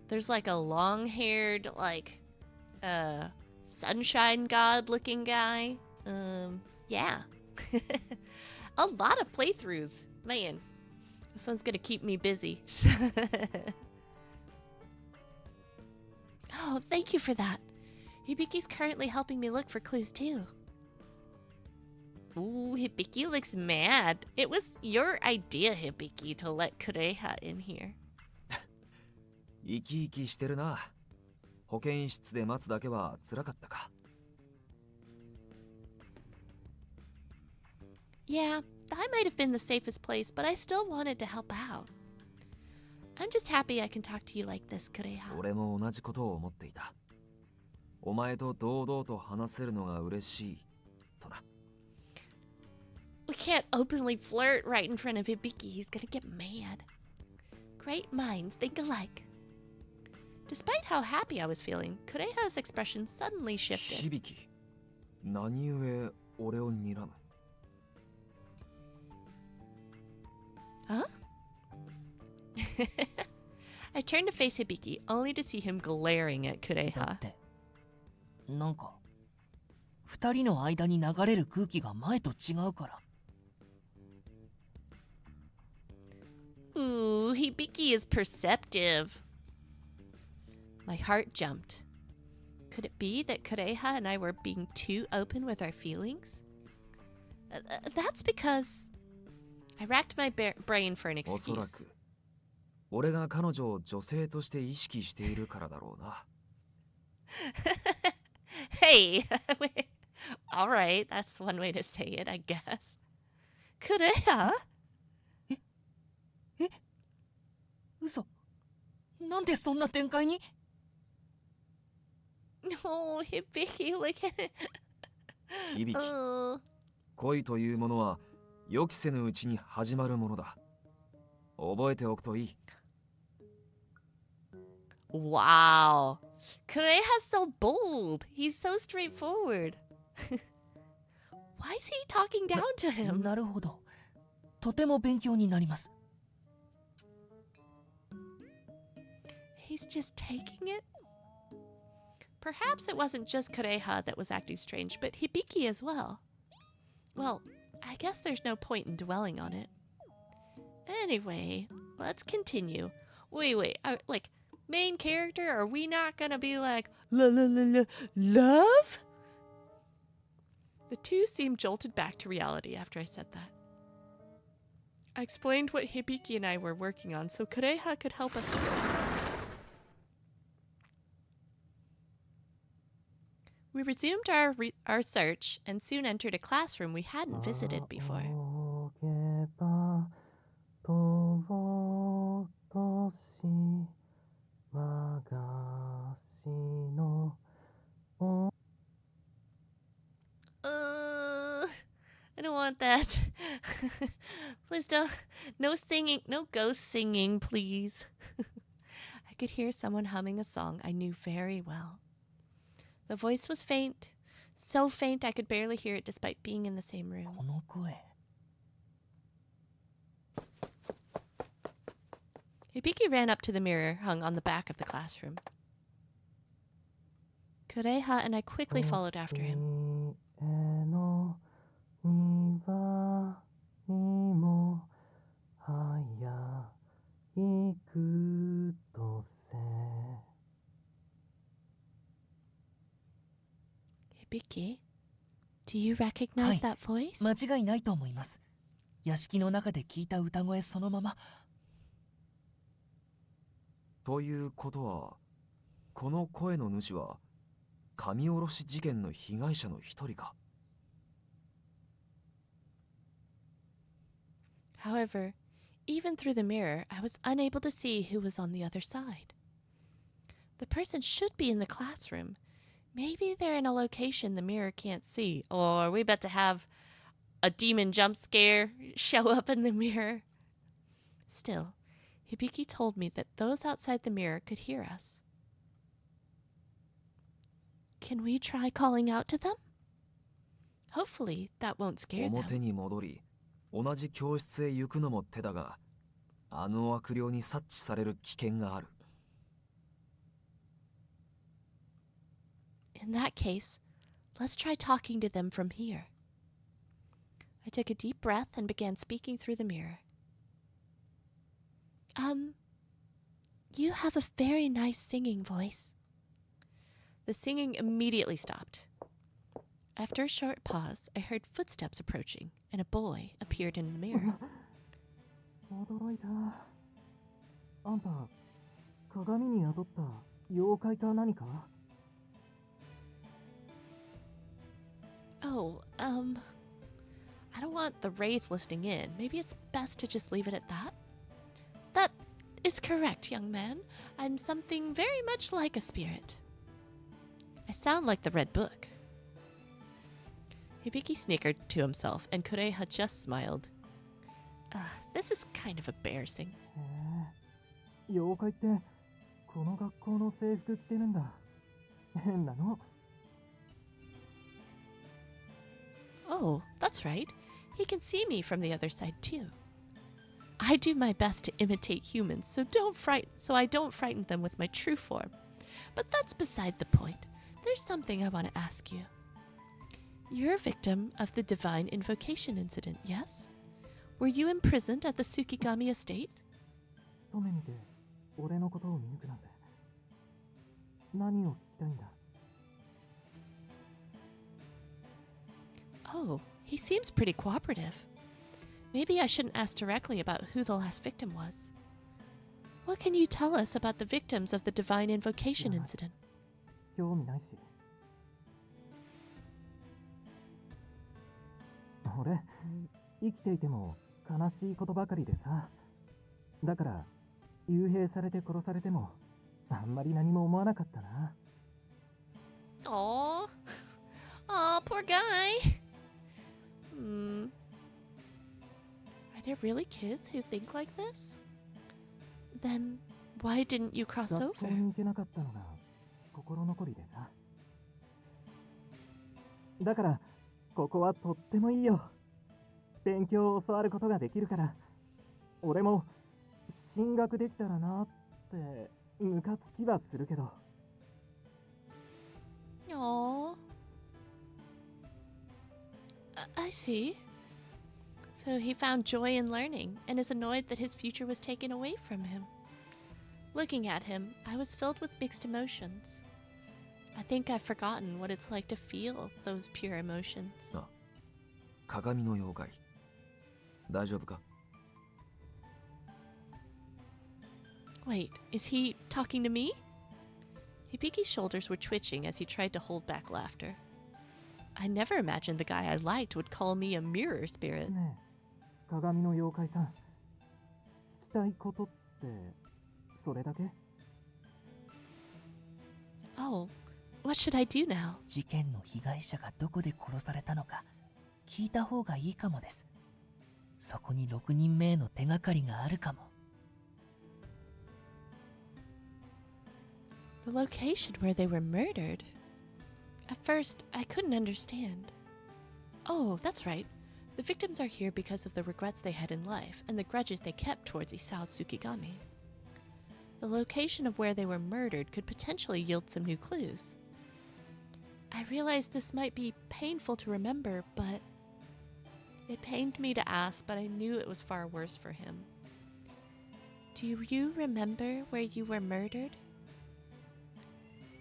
There's like a long-haired, like, sunshine god looking guy. Yeah. A lot of playthroughs. Man, this one's gonna keep me busy. Oh, thank you for that. Hibiki's currently helping me look for clues too. Ooh, Hibiki looks mad. It was your idea, Hibiki, to let Kureha in here. 生き生きしてるな。保健室で待つだけは辛かったか。Yeah, that might have been the safest place, but I still wanted to help out. I'm just happy I can talk to you like this, Kureha. 俺も同じことを思っていた。お前と堂々と話せるのが嬉しいとな。We can't openly flirt right in front of Hibiki. He's gonna get mad. Great minds think alike. Despite how happy I was feeling, Kureha's expression suddenly shifted. 響、何故俺を睨む？ Huh? I turned to face Hibiki, only to see him glaring at だっ Kureha. てなんか二人の間に流れる空気が前と違うから。 Ooh, Hibiki is perceptive. My heart jumped. Could it be that Kureha and I were being too open with our feelings? That's because... I racked my brain for an おそら excuse. く俺が彼女を女性として意識しているからだろうな。Hey, all right, that's one way to say it, I guess. Kureha? 嘘。なんでそんな展開に？ No, Hibiki, look at it. 響、 Oh. 恋というものは予期せぬうちに始まるものだ。覚えておくといい。 Wow. Kureha's so bold. He's so straightforward. Why is he talking down to him? なるほど。とても勉強になります。 He's just taking it? Perhaps it wasn't just Kureha that was acting strange, but Hibiki as well. Well, I guess there's no point in dwelling on it. Anyway, let's continue. Wait, like, main character, are we not gonna be like, love? The two seemed jolted back to reality after I said that. I explained what Hibiki and I were working on so Kureha could help us as well. We resumed our search and soon entered a classroom we hadn't visited before. I don't want that. Please don't. No singing. No ghost singing, please. I could hear someone humming a song I knew very well. The voice was faint, so faint I could barely hear it despite being in the same room. この声。 Hibiki ran up to the mirror hung on the back of the classroom. Kureha and I quickly followed after him. Hibiki, do you recognize that voice? 間違いないと思います。屋敷の中で聞いた歌声そのまま。ということは、この声の主は神殺し事件の被害者の一人か。 However, even through the mirror, I was unable to see who was on the other side. The person should be in the classroom. Maybe they're in a location the mirror can't see. Or are we about to have a demon jump scare show up in the mirror? Still, Hibiki told me that those outside the mirror could hear us. Can we try calling out to them? Hopefully, that won't scare 表 them. に戻り、同じ教室へ行くのも手だが、あの悪霊に察知される危険がある。 In that case, let's try talking to them from here. I took a deep breath and began speaking through the mirror. You have a very nice singing voice. The singing immediately stopped. After a short pause, I heard footsteps approaching, and a boy appeared in the mirror. 驚いた。あんた、鏡に宿った妖怪か何か？ Oh, I don't want the Wraith listening in. Maybe it's best to just leave it at that? That is correct, young man. I'm something very much like a spirit. I sound like the Red Book. Hibiki snickered to himself, and Kureha just smiled. This is kind of embarrassing. 妖怪ってこの学校の制服着てるんだ。変なの。Oh, that's right. He can see me from the other side too. I do my best to imitate humans, so I don't frighten them with my true form. But that's beside the point. There's something I want to ask you. You're a victim of the divine invocation incident, yes? Were you imprisoned at the Tsukigami estate? 一目見て俺のことを見抜くなんて。何を聞きたいんだ。Oh, he seems pretty cooperative. Maybe I shouldn't ask directly about who the last victim was. What can you tell us about the victims of the divine invocation incident? 興味ないし。俺、生きていても悲しいことばかりでさ。だから、幽閉されて殺されても、あんまり何も思わなかったな。Aww. Aw, poor guy. Are there really kids who think like this? Then why didn't you cross 学 over? 校に行けなかったのが心残りでさ。だから、ここはとってもいいよ。勉強を教わることができるから、俺も進学できたらなってムカつきはするけど。Aww. I see. So he found joy in learning and is annoyed that his future was taken away from him. Looking at him, I was filled with mixed emotions. I think I've forgotten what it's like to feel those pure emotions. 鏡の妖怪。大丈夫か？ Wait, is he talking to me? Hibiki's shoulders were twitching as he tried to hold back laughter. I never imagined the guy I liked would call me a mirror spirit. ねえ、鏡の妖怪さん。聞きたいことってそれだけ？ Oh, what should I do now? 事件の被害者がどこで殺されたのか聞いた方がいいかもです。そこに6人目への手がかりがあるかも。The location where they were murdered? At first, I couldn't understand. Oh, that's right. The victims are here because of the regrets they had in life and the grudges they kept towards Isao Tsukigami. The location of where they were murdered could potentially yield some new clues. I realized this might be painful to remember, but it pained me to ask, but I knew it was far worse for him. Do you remember where you were murdered?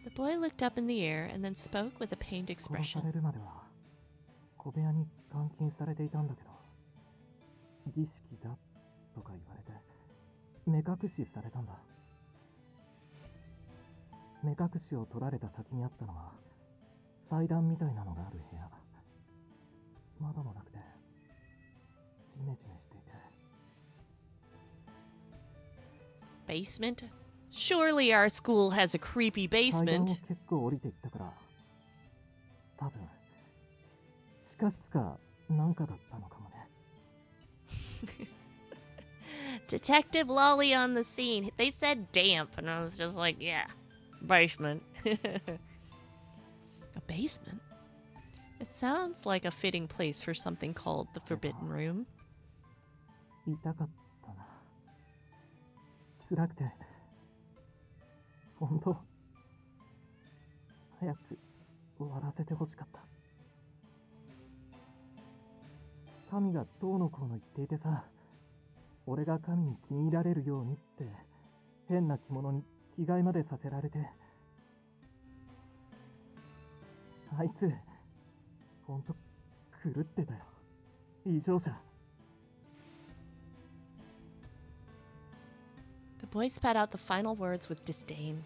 The boy looked up in the air and then spoke with a pained 殺さ expression. れるまでは小部屋に監禁されていたんだけど、儀式だとか言われて目隠しされたんだ。目隠しを取られた先にあったのは祭壇みたいなのがある部屋。窓もなくてジメジメしていて。 Basement? Surely our school has a creepy 階段を basement. 結構降りていったから、多分地下室かなんかだったのかもね。Detective Lolli on the scene. They said damp, and I was just like, yeah, basement. A basement? It sounds like a fitting place for something called the Forbidden Room. 痛かったな。辛くて。本当早く終わらせてほしかった。神がどうのこうの言っていてさ、俺が神に気に入られるようにって変な着物に着替えまでさせられて、あいつほんと狂ってたよ。異常者。 The boy spat out the final words with disdain.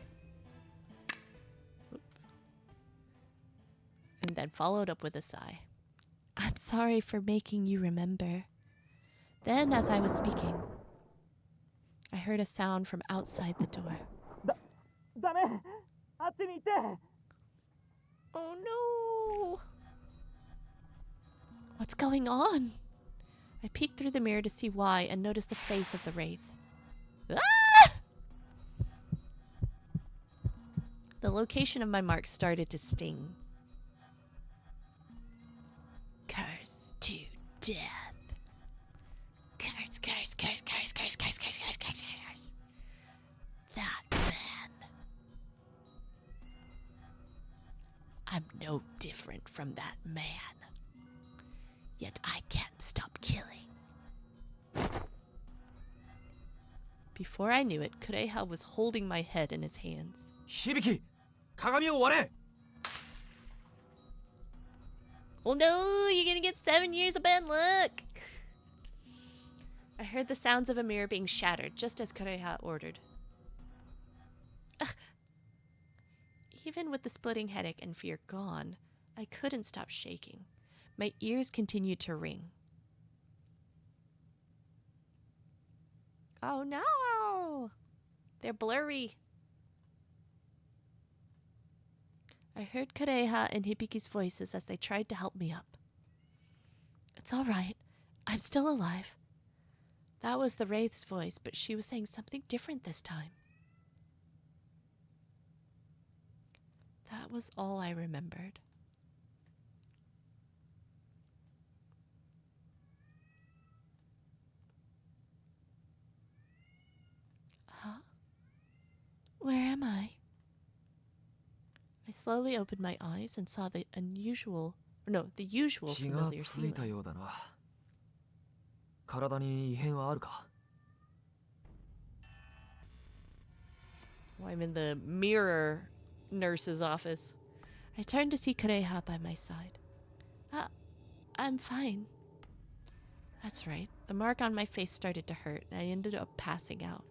And then followed up with a sigh. I'm sorry for making you remember. Then, as I was speaking, I heard a sound from outside the door. ダメ、あっちに行って。 Oh no! What's going on? I peeked through the mirror to see why and noticed the face of the wraith. Ah! The location of my mark started to sting. Curse to death. Curse, curse, curse, curse, curse, curse, curse, curse, curse, curse. That man. I'm no different from that man. Yet I can't stop killing. Before I knew it, Kureha was holding my head in his hands. 響、鏡を割れ。 Oh no, you're gonna get 7 years of bad luck! I heard the sounds of a mirror being shattered, just as Kureha ordered. Ugh. Even with the splitting headache and fear gone, I couldn't stop shaking. My ears continued to ring. Oh no! They're blurry. I heard Kureha and Hibiki's voices as they tried to help me up. It's all right. I'm still alive. That was the Wraith's voice, but she was saying something different this time. That was all I remembered. Huh? Where am I? I slowly opened my eyes and saw the usual familiar ついた ceiling. ようだな。体に異変はあるか？ Oh, I'm in the mirror nurse's office. I turned to see Kureha by my side. I'm fine. That's right. The mark on my face started to hurt, and I ended up passing out.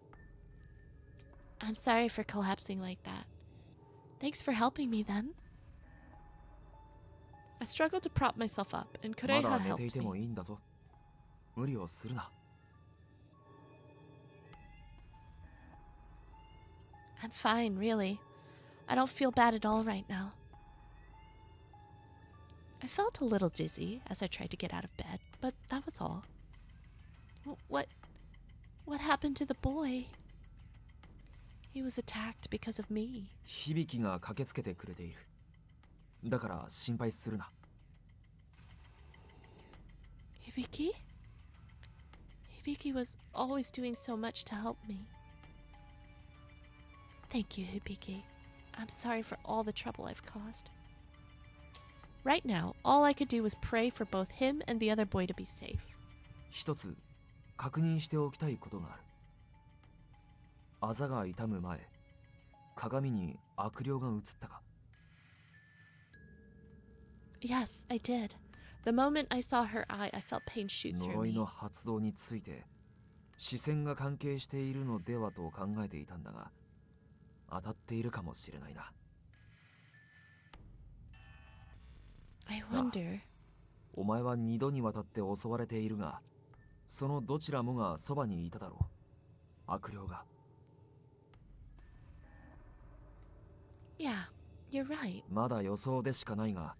I'm sorry for collapsing like that. Thanks for helping me then. I struggled to prop myself up, and ま Kureha だ寝てい helped ても me. いいんだぞ。無理をするな。 I'm fine, really. I don't feel bad at all right now. I felt a little dizzy as I tried to get out of bed, but that was all. What happened to the boy? He was attacked because of me. 響が駆けつけてくれている。だから心配するな。 Hibiki? Hibiki was always doing so much to help me. Thank you, Hibiki. I'm sorry for all the trouble I've caused. Right now, all I could do was pray for both him and the other boy to be safe. 一つ確認しておきたいことがある。あざが痛む前、鏡に悪霊が映ったか？ Yes, I did. The moment I saw her eye, I felt pain shoot through 呪い me. の発動について視線が関係しているのではと考えていたんだが、当たっているかもしれないな。 I wonder. お前は2度にわたって襲われているが、そのどちらもがそばにいただろう。悪霊が。 Yeah, you're right. まだ予想でしかないが、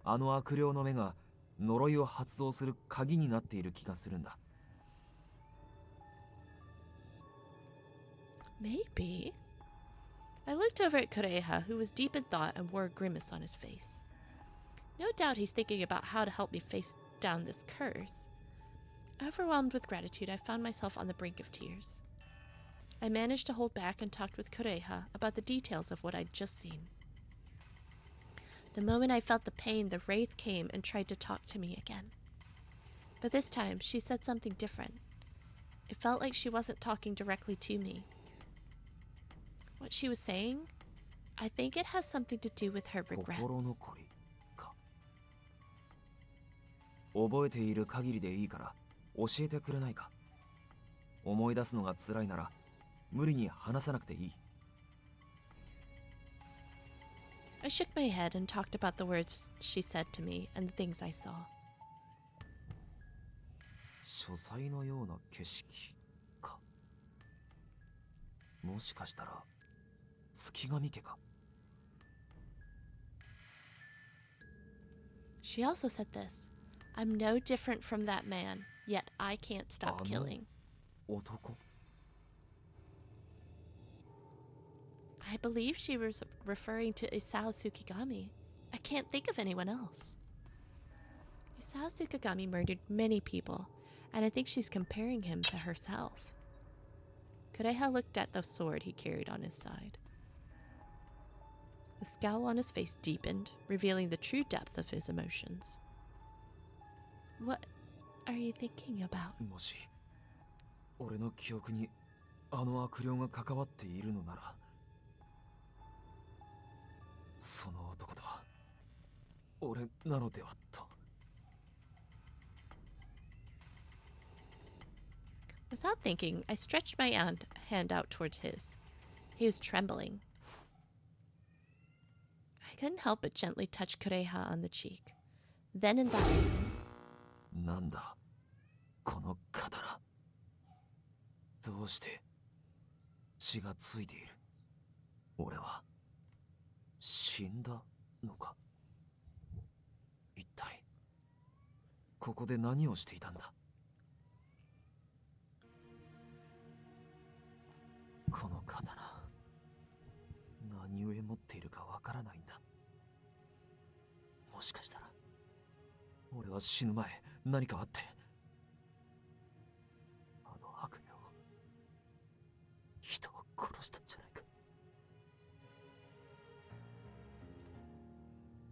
あの悪霊の目が呪いを発動する鍵になっている気がするんだ。 Maybe. I looked over at Kureha, who was deep in thought and wore a grimace on his face. No doubt he's thinking about how to help me face down this curse. Overwhelmed with gratitude, I found myself on the brink of tears. I managed to hold back and talked with Kureha about the details of what I'd just seen. The moment I felt the pain, the wraith came and tried to talk to me again. But this time, she said something different. It felt like she wasn't talking directly to me. What she was saying, I think it has something to do with her 心 regrets. 残りか。覚えている限りでいいから教えてくれないか。思い出すのが辛いなら無理に話さなくていい。 I shook my head and talked about the words she said to me and the things I saw. 書斎のような景色か。もしかしたら月神家か。 She also said this. I'm no different from that man, yet I can't stop killing. 男 I believe she was referring to Isao Tsukigami. I can't think of anyone else. Isao Tsukigami murdered many people, and I think she's comparing him to herself. Kureha looked at the sword he carried on his side. The scowl on his face deepened, revealing the true depth of his emotions. What are you thinking about? もし俺の記憶にあの悪霊が関わっているのなら、その男とは俺なのではと。 Without thinking, I stretched my hand out towards his. He was trembling. I couldn't help but gently touch Kureha on the cheek. Then and that, なんだこの刀、どうして血がついている。俺は死んだのか。一体ここで何をしていたんだ。この刀、何故持っているかわからないんだ。もしかしたら俺は死ぬ前何かあってあの悪霊を人を殺したんじゃないか。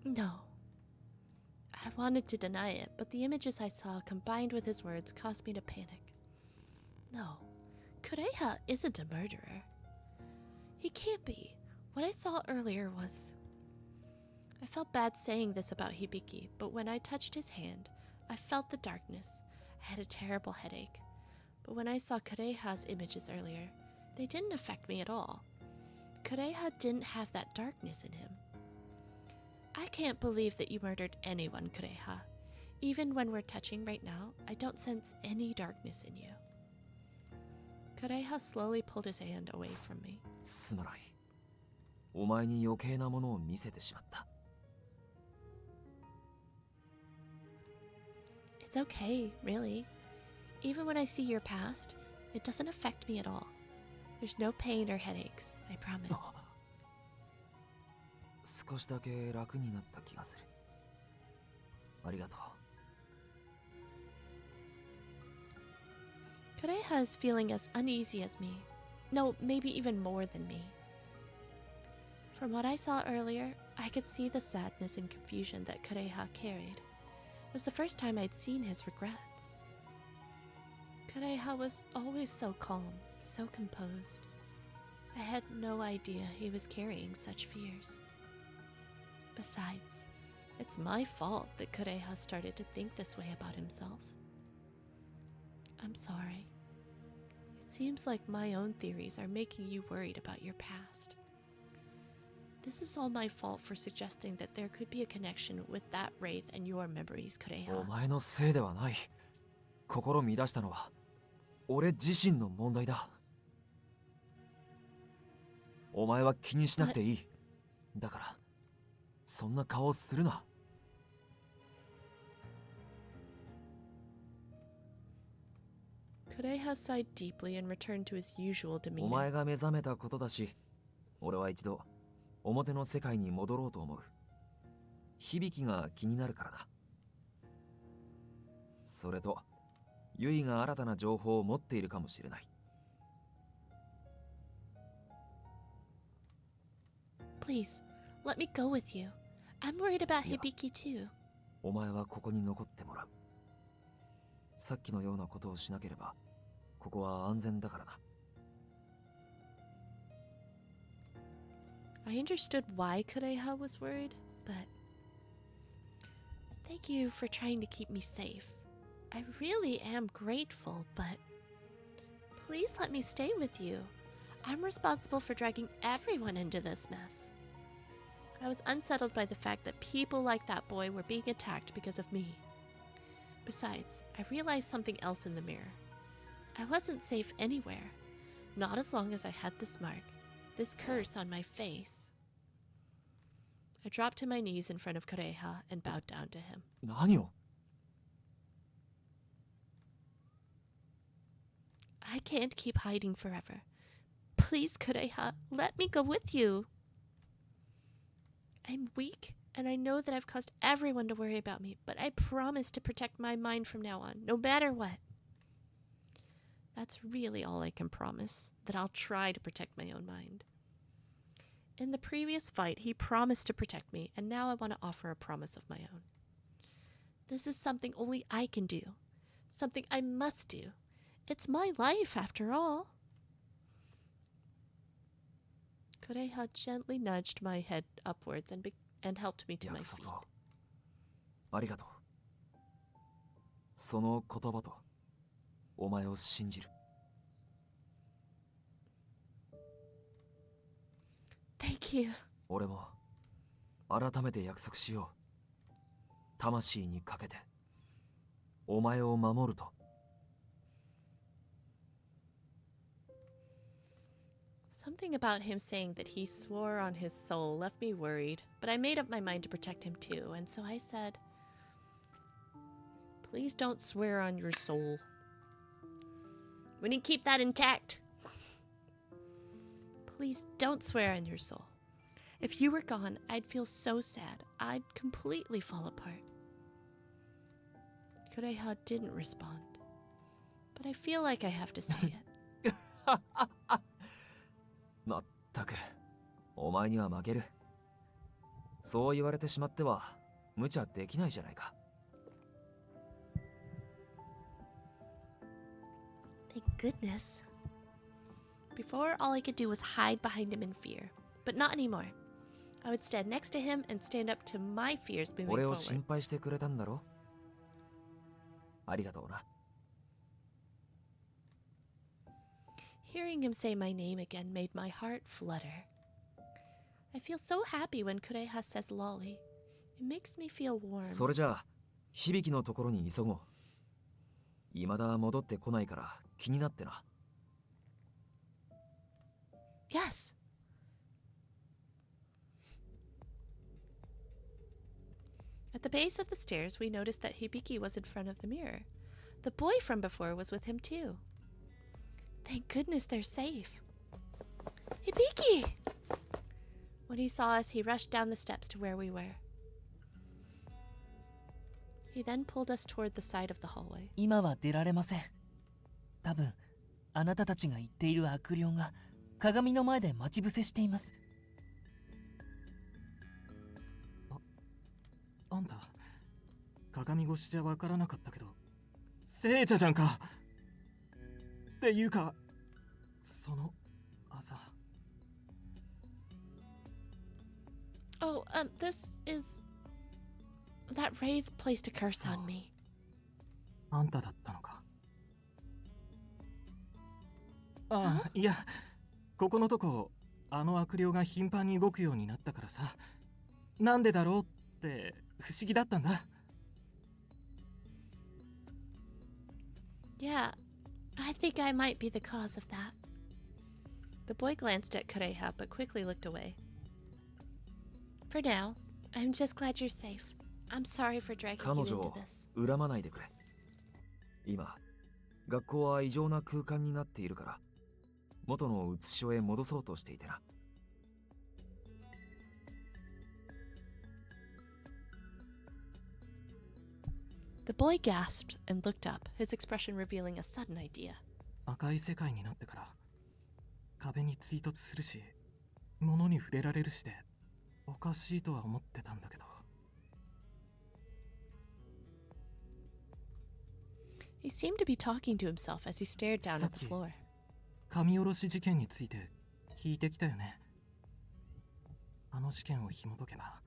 no. I wanted to deny it, but the images I saw combined with his words caused me to panic. No, Kureha isn't a murderer. He can't be. What I saw earlier was... I felt bad saying this about Hibiki, but when I touched his hand, I felt the darkness. I had a terrible headache. But when I saw Kureha's images earlier, they didn't affect me at all. Kureha didn't have that darkness in him. I can't believe that you murdered anyone, Kureha. Even when we're touching right now, I don't sense any darkness in you. Kureha slowly pulled his hand away from me. すまない。お前に余計なものを見せてしまった。 It's okay, really. Even when I see your past, it doesn't affect me at all. There's no pain or headaches, I promise. 少しだけ楽になった気がする。ありがとう。 Kureha is feeling as uneasy as me. No, maybe even more than me. From what I saw earlier, I could see the sadness and confusion that Kureha carried. It was the first time I'd seen his regrets. Kureha was always so calm, so composed. I had no idea he was carrying such fears. Besides, it's my fault that Kureha started to think this way about himself. I'm sorry. It seems like my own theories are making you worried about your past. This is all my fault for suggesting that there could be a connection with that wraith and your memories, お Kureha. 前のせいではない。心乱したのは俺自身の問題だ。お前は気にしなくていい。だからそんな顔するな。 Kureha sighed deeply and returned to his usual お demeanor. 前が目覚めたことだし、俺は一度表の世界に戻ろうと思う。響きが気になるからだ。それと、ユイが新たな情報を持っているかもしれない。 Please, let me go with you. I'm worried about Yeah. Hibiki too. お前はここに残ってもらう。さっきのようなことをしなければ、ここは安全だからな。 I understood why Kureha was worried, but thank you for trying to keep me safe. I really am grateful, but please let me stay with you. I'm responsible for dragging everyone into this mess. I was unsettled by the fact that people like that boy were being attacked because of me. Besides, I realized something else in the mirror. I wasn't safe anywhere. Not as long as I had this mark, this curse on my face. I dropped to my knees in front of Kureha and bowed down to him. 何を I can't keep hiding forever. Please, Kureha, let me go with you. I'm weak, and I know that I've caused everyone to worry about me, but I promise to protect my mind from now on, no matter what. That's really all I can promise, that I'll try to protect my own mind. In the previous fight, he promised to protect me, and now I want to offer a promise of my own. This is something only I can do, something I must do. It's my life, after all. Kureha gently nudged my head upwards and helped me to my 約 feet. 束をありがとう。その言葉とお前を信じる。 Thank you. 俺も改めて約束しよう。魂にかけてお前を守ると。 Something about him saying that he swore on his soul left me worried, but I made up my mind to protect him too, and so I said, "Please don't swear on your soul. We need to keep that intact. Please don't swear on your soul. If you were gone, I'd feel so sad. I'd completely fall apart." Kureha didn't respond, but I feel like I have to say it. まったくお前には負ける。そう言われてしまっては無茶できないじゃないか。 Thank goodness. Before, all I could do was hide behind him in fear, but not anymore. I would stand next to him and stand up to my fears moving 俺を forward. 心配してくれたんだろ。ありがとうな。 Hearing him say my name again made my heart flutter. I feel so happy when Kureha says Lolli. It makes me feel warm. それじゃあ響のところに急ごう。未だ戻ってこないから気になってな。 Yes. At the base of the stairs, we noticed that Hibiki was in front of the mirror. The boy from before was with him too. Thank goodness they're safe. Hibiki! When he saw us, he rushed down the steps to where we were. He then pulled us toward the side of the hallway. 今は出られません。多分、あなたたちが言っている悪霊が鏡の前で待ち伏せしています。あんた鏡越しじゃわからなかったけど聖者じゃんか。っていうかその朝。 Oh, this is... That wraith placed a curse on me. あんただったのか。ああ、いや、ここのとこあの悪霊が頻繁に動くようになったからさ、なんでだろうって不思議だったんだ。Yeah, I think I might be the cause of that. The boy glanced at Kureha but quickly looked away. For now, I'm just glad you're safe. I'm sorry for dragging you 彼 into 女を this. 恨まないでくれ。今学校は異常な空間になっているから元の写し所へ戻そうとしていてな。 The boy gasped and looked up, his expression revealing a sudden idea. 赤い世界になってから壁に追突するし物に触れられるしでおかしいとは思ってたんだけど。 He seemed to be talking to himself as he stared down at the Saki. floor. 神下ろし事件について聞いてきたよね。あの事件を紐解けば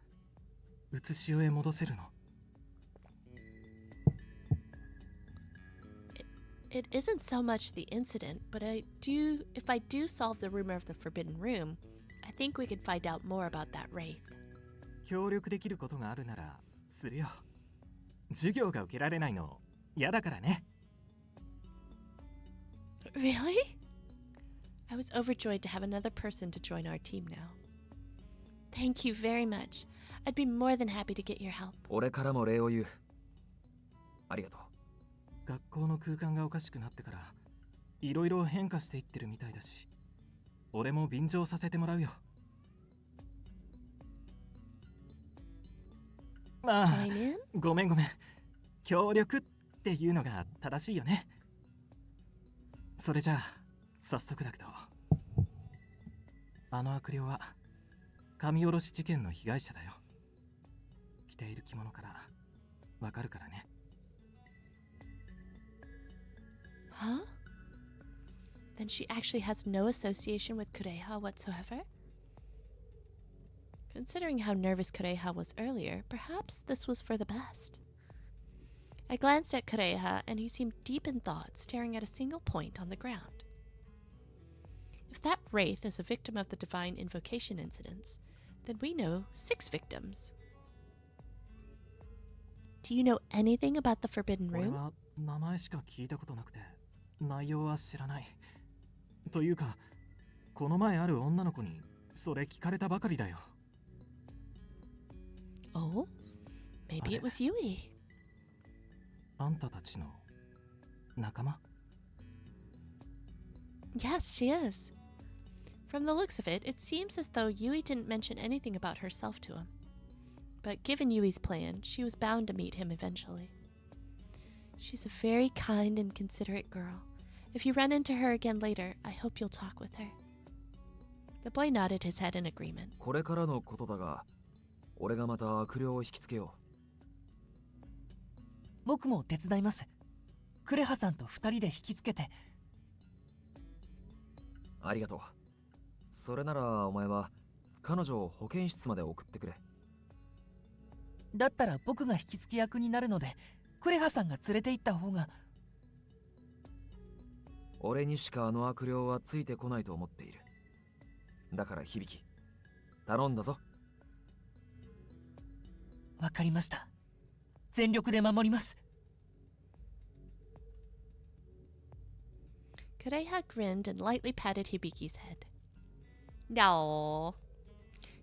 写し所へ戻せるの。 It isn't so much the incident, but if I do solve the rumor of the forbidden room, I think we could find out more about that wraith. 協力できることがあるならするよ。授業が受けられないの嫌だからね。 Really? I was overjoyed to have another person to join our team now. Thank you very much. I'd be more than happy to get your help. 俺からも礼を言う。ありがとう。学校の空間がおかしくなってからいろいろ変化していってるみたいだし、俺も便乗させてもらうよ。ああ、 Join in? ごめん。協力っていうのが正しいよね。それじゃあ早速だけど、あの悪霊は神下ろし事件の被害者だよ。着ている着物からわかるからね。 Huh? Then she actually has no association with Kureha whatsoever? Considering how nervous Kureha was earlier, perhaps this was for the best. I glanced at Kureha, and he seemed deep in thought, staring at a single point on the ground. If that wraith is a victim of the divine invocation incidents, then we know 6 victims. Do you know anything about the Forbidden 俺 Room? は名前しか聞いたことなくて内容は知らない。というか、この前ある女の子にそれ聞かれたばかりだよ。 Oh? Maybe it was Yui. あんたたちの仲間？ Yes, she is. From the looks of it, it seems as though Yui didn't mention anything about herself to him. But given Yui's plan, she was bound to meet him eventually. She's a very kind and considerate girl. If you run into her again later, I hope you'll talk with her. The boy nodded his head in agreement. これからのことだが、俺がまた悪霊を引きつけよ僕も手伝います。クレハさんと2人で引きつけて。う。ありがとう。それならお前は彼女を保健室まで送ってくれ。だったら僕が引き付け役になるので、クレハさんが連れて行った方が。俺にしかあの悪霊はついてこないと思っている。だから響、頼んだぞ。わかりました。全力で守ります。Kureha grinned and lightly patted Hibiki's head. No.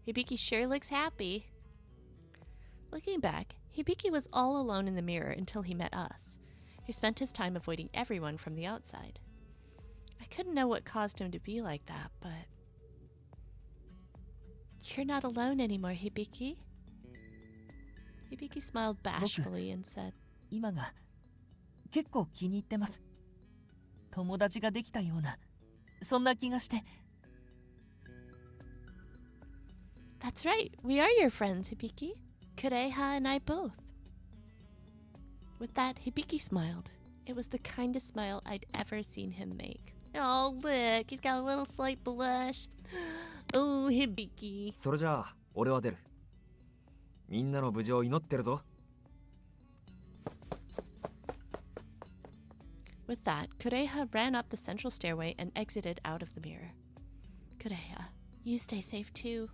Hibiki sure looks happy. Looking back, Hibiki was all alone in the mirror until he met us. He spent his time avoiding everyone from the outside. I couldn't know what caused him to be like that, but... You're not alone anymore, Hibiki. Hibiki smiled bashfully and said, 今が結構気に入ってます。友達ができたような、そんな気がして。That's right, we are your friends, Hibiki. Kureha and I both. With that, Hibiki smiled. It was the kindest smile I'd ever seen him make. Oh, look, he's got a little slight blush. Oh, Hibiki. それじゃあ俺は出る。みんなの無事を祈ってるぞ。With that, Kureha ran up the central stairway and exited out of the mirror. Kureha, you stay safe too.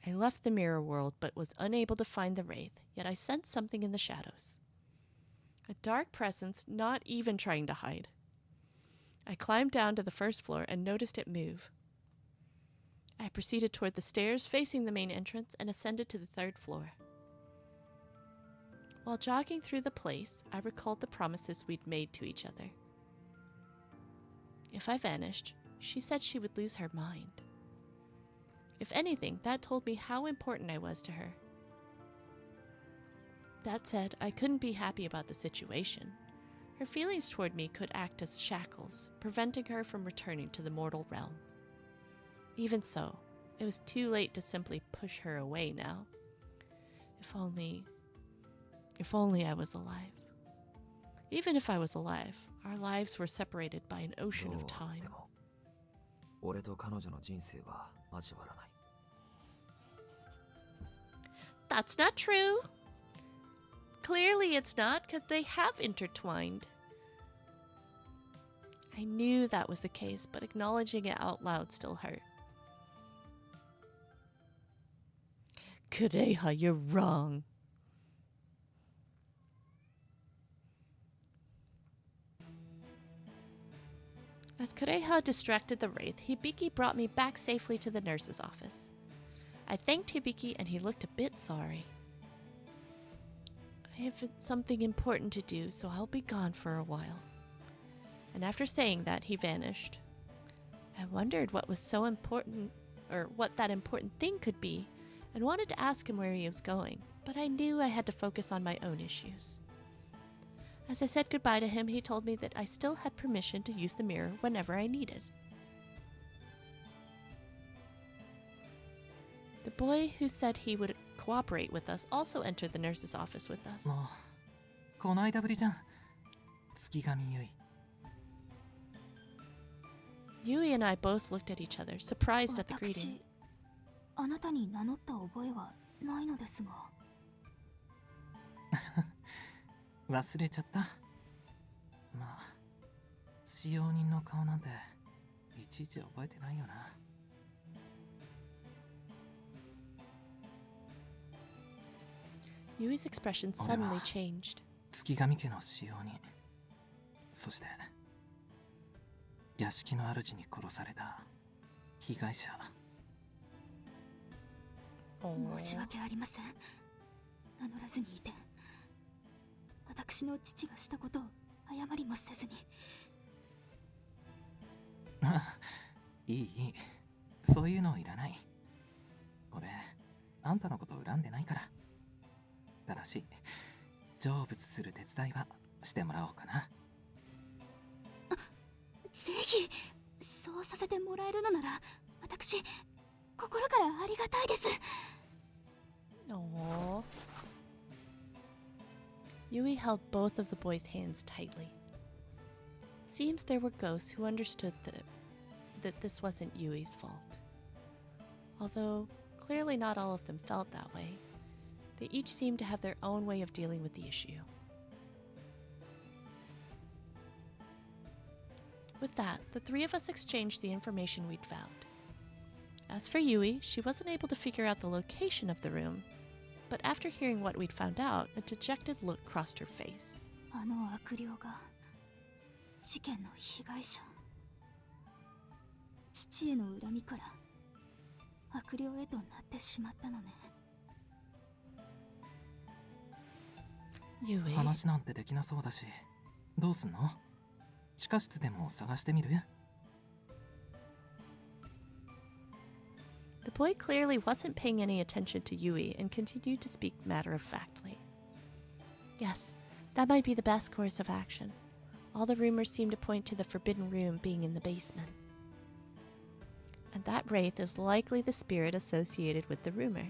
I left the mirror world but was unable to find the wraith, yet I sensed something in the shadows. A dark presence not even trying to hide. I climbed down to the first floor and noticed it move. I proceeded toward the stairs facing the main entrance and ascended to the 3rd floor. While jogging through the place, I recalled the promises we'd made to each other. If I vanished, she said she would lose her mind. If anything, that told me how important I was to her. That said, I couldn't be happy about the situation. Her feelings toward me could act as shackles, preventing her from returning to the mortal realm. Even so, it was too late to simply push her away now. If only I was alive. Even if I was alive, our lives were separated by an ocean of time. でも俺と彼女の人生は交わらない。 That's not true. Clearly it's not, because they have intertwined. I I knew that was the case, but acknowledging it out loud still hurt. Kureha, you're wrong. As Kureha distracted the wraith, Hibiki brought me back safely to the nurse's office. I thanked Hibiki and he looked a bit sorry. I have something important to do, so I'll be gone for a while. And after saying that, he vanished. I wondered what was so important, or what that important thing could be, and wanted to ask him where he was going, but I knew I had to focus on my own issues. As I said goodbye to him, he told me that I still had permission to use the mirror whenever I needed. The boy who said he would cooperate with us also entered the nurse's office with us. もうこの間ぶりじゃん。月神ゆい。 Yui and I both looked at each other, surprised at the greeting. 私、あなたに名乗った覚えはないのですが。忘れちゃった。まあ、使用人の顔なんていちいち覚えてないよな。Yui's expression suddenly changed. 月神家の使用人。そして屋敷の主に殺された被害者。申し訳ありません。名乗らずにいて、私の父がしたことを謝りもせずに。いいいい、そういうのいらない。俺、あんたのこと恨んでないから。ただし、成仏する手伝いはしてもらおうかな。ぜひそうさせてもらえるのなら、私心からありがたいです。Aww. Yui held both of the boys' hands tightly. It seems there were ghosts who understood that this wasn't Yui's fault. Although clearly not all of them felt that way, they each seemed to have their own way of dealing with the issue. With that, the three of us exchanged the information we'd found. As for Yui, she wasn't able to figure out the location of the room, but after hearing what we'd found out, a dejected look crossed her face. あの悪霊が事件の被害者。父への恨みから悪霊へとなってしまったのね。Yui, 話なんてできなそうだし、どうすんの？地下室でも探してみる？ the boy clearly wasn't paying any attention to Yui and continued to speak matter-of-factly. Yes, that might be the best course of action. All the rumors seem to point to the forbidden room being in the basement. And that wraith is likely the spirit associated with the rumor.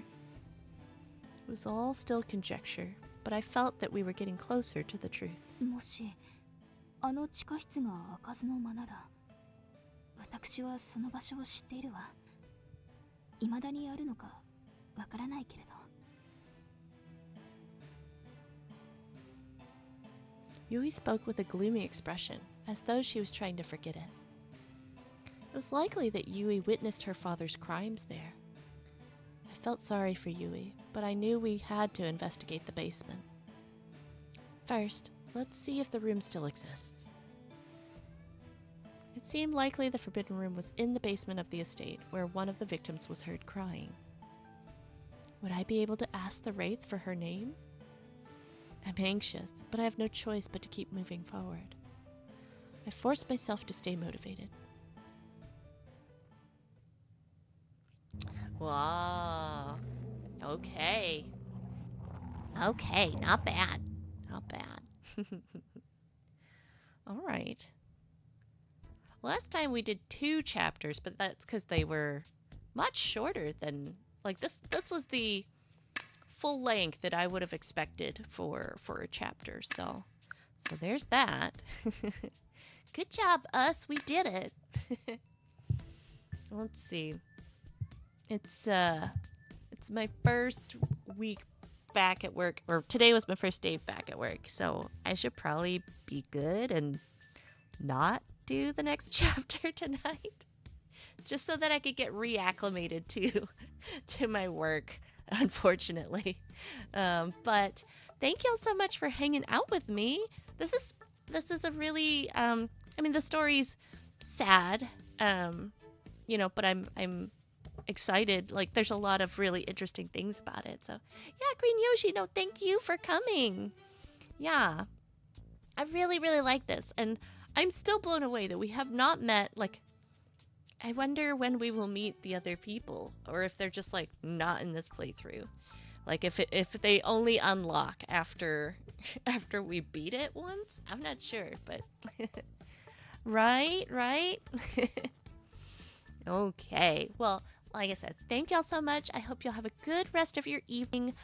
It was all still conjecture, but I felt that we were getting closer to the truth. もしあの地下室が開かずの間なら、私はその場所を知っているわ。未だにあるのかわからないけれど。Yui spoke with a gloomy expression, as though she was trying to forget it. It was likely that Yui witnessed her father's crimes there. I felt sorry for Yui, but I knew we had to investigate the basement. First, let's see if the room still exists. It seemed likely the forbidden room was in the basement of the estate, where one of the victims was heard crying. Would I be able to ask the wraith for her name? I'm anxious, but I have no choice but to keep moving forward. I forced myself to stay motivated. Wow. Okay. Okay, not bad. Not bad. All right. Last time we did 2 chapters, but that's because they were much shorter than, like, this was the full length that I would have expected for a chapter. So there's that. Good job, us. We did it. Let's see. It's my first week back at work, or today was my first day back at work, so I should probably be good and not do the next chapter tonight, just so that I could get reacclimated to my work, unfortunately. But thank y'all so much for hanging out with me. This is a really I mean, the story's sad, you know, but I'm excited. Like, there's a lot of really interesting things about it. So yeah, Green Yoshi, no, thank you for coming. Yeah, I really, really like this, and I'm still blown away that we have not met. Like, I wonder when we will meet the other people, or if they're just like not in this playthrough. Like, if they only unlock after after we beat it once. I'm not sure, but right. Okay, well, like I said, thank y'all so much. I hope you'll have a good rest of your evening.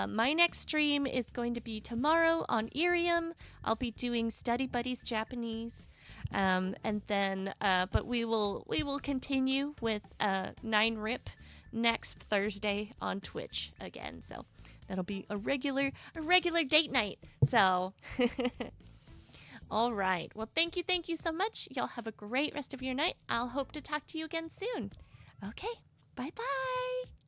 My next stream is going to be tomorrow on Iriam. I'll be doing Study Buddies Japanese. And then, but we will continue with 9-Rip next Thursday on Twitch again. So that'll be a regular date night. So, all right. Well, thank you so much. Y'all have a great rest of your night. I'll hope to talk to you again soon. Okay. Bye-bye.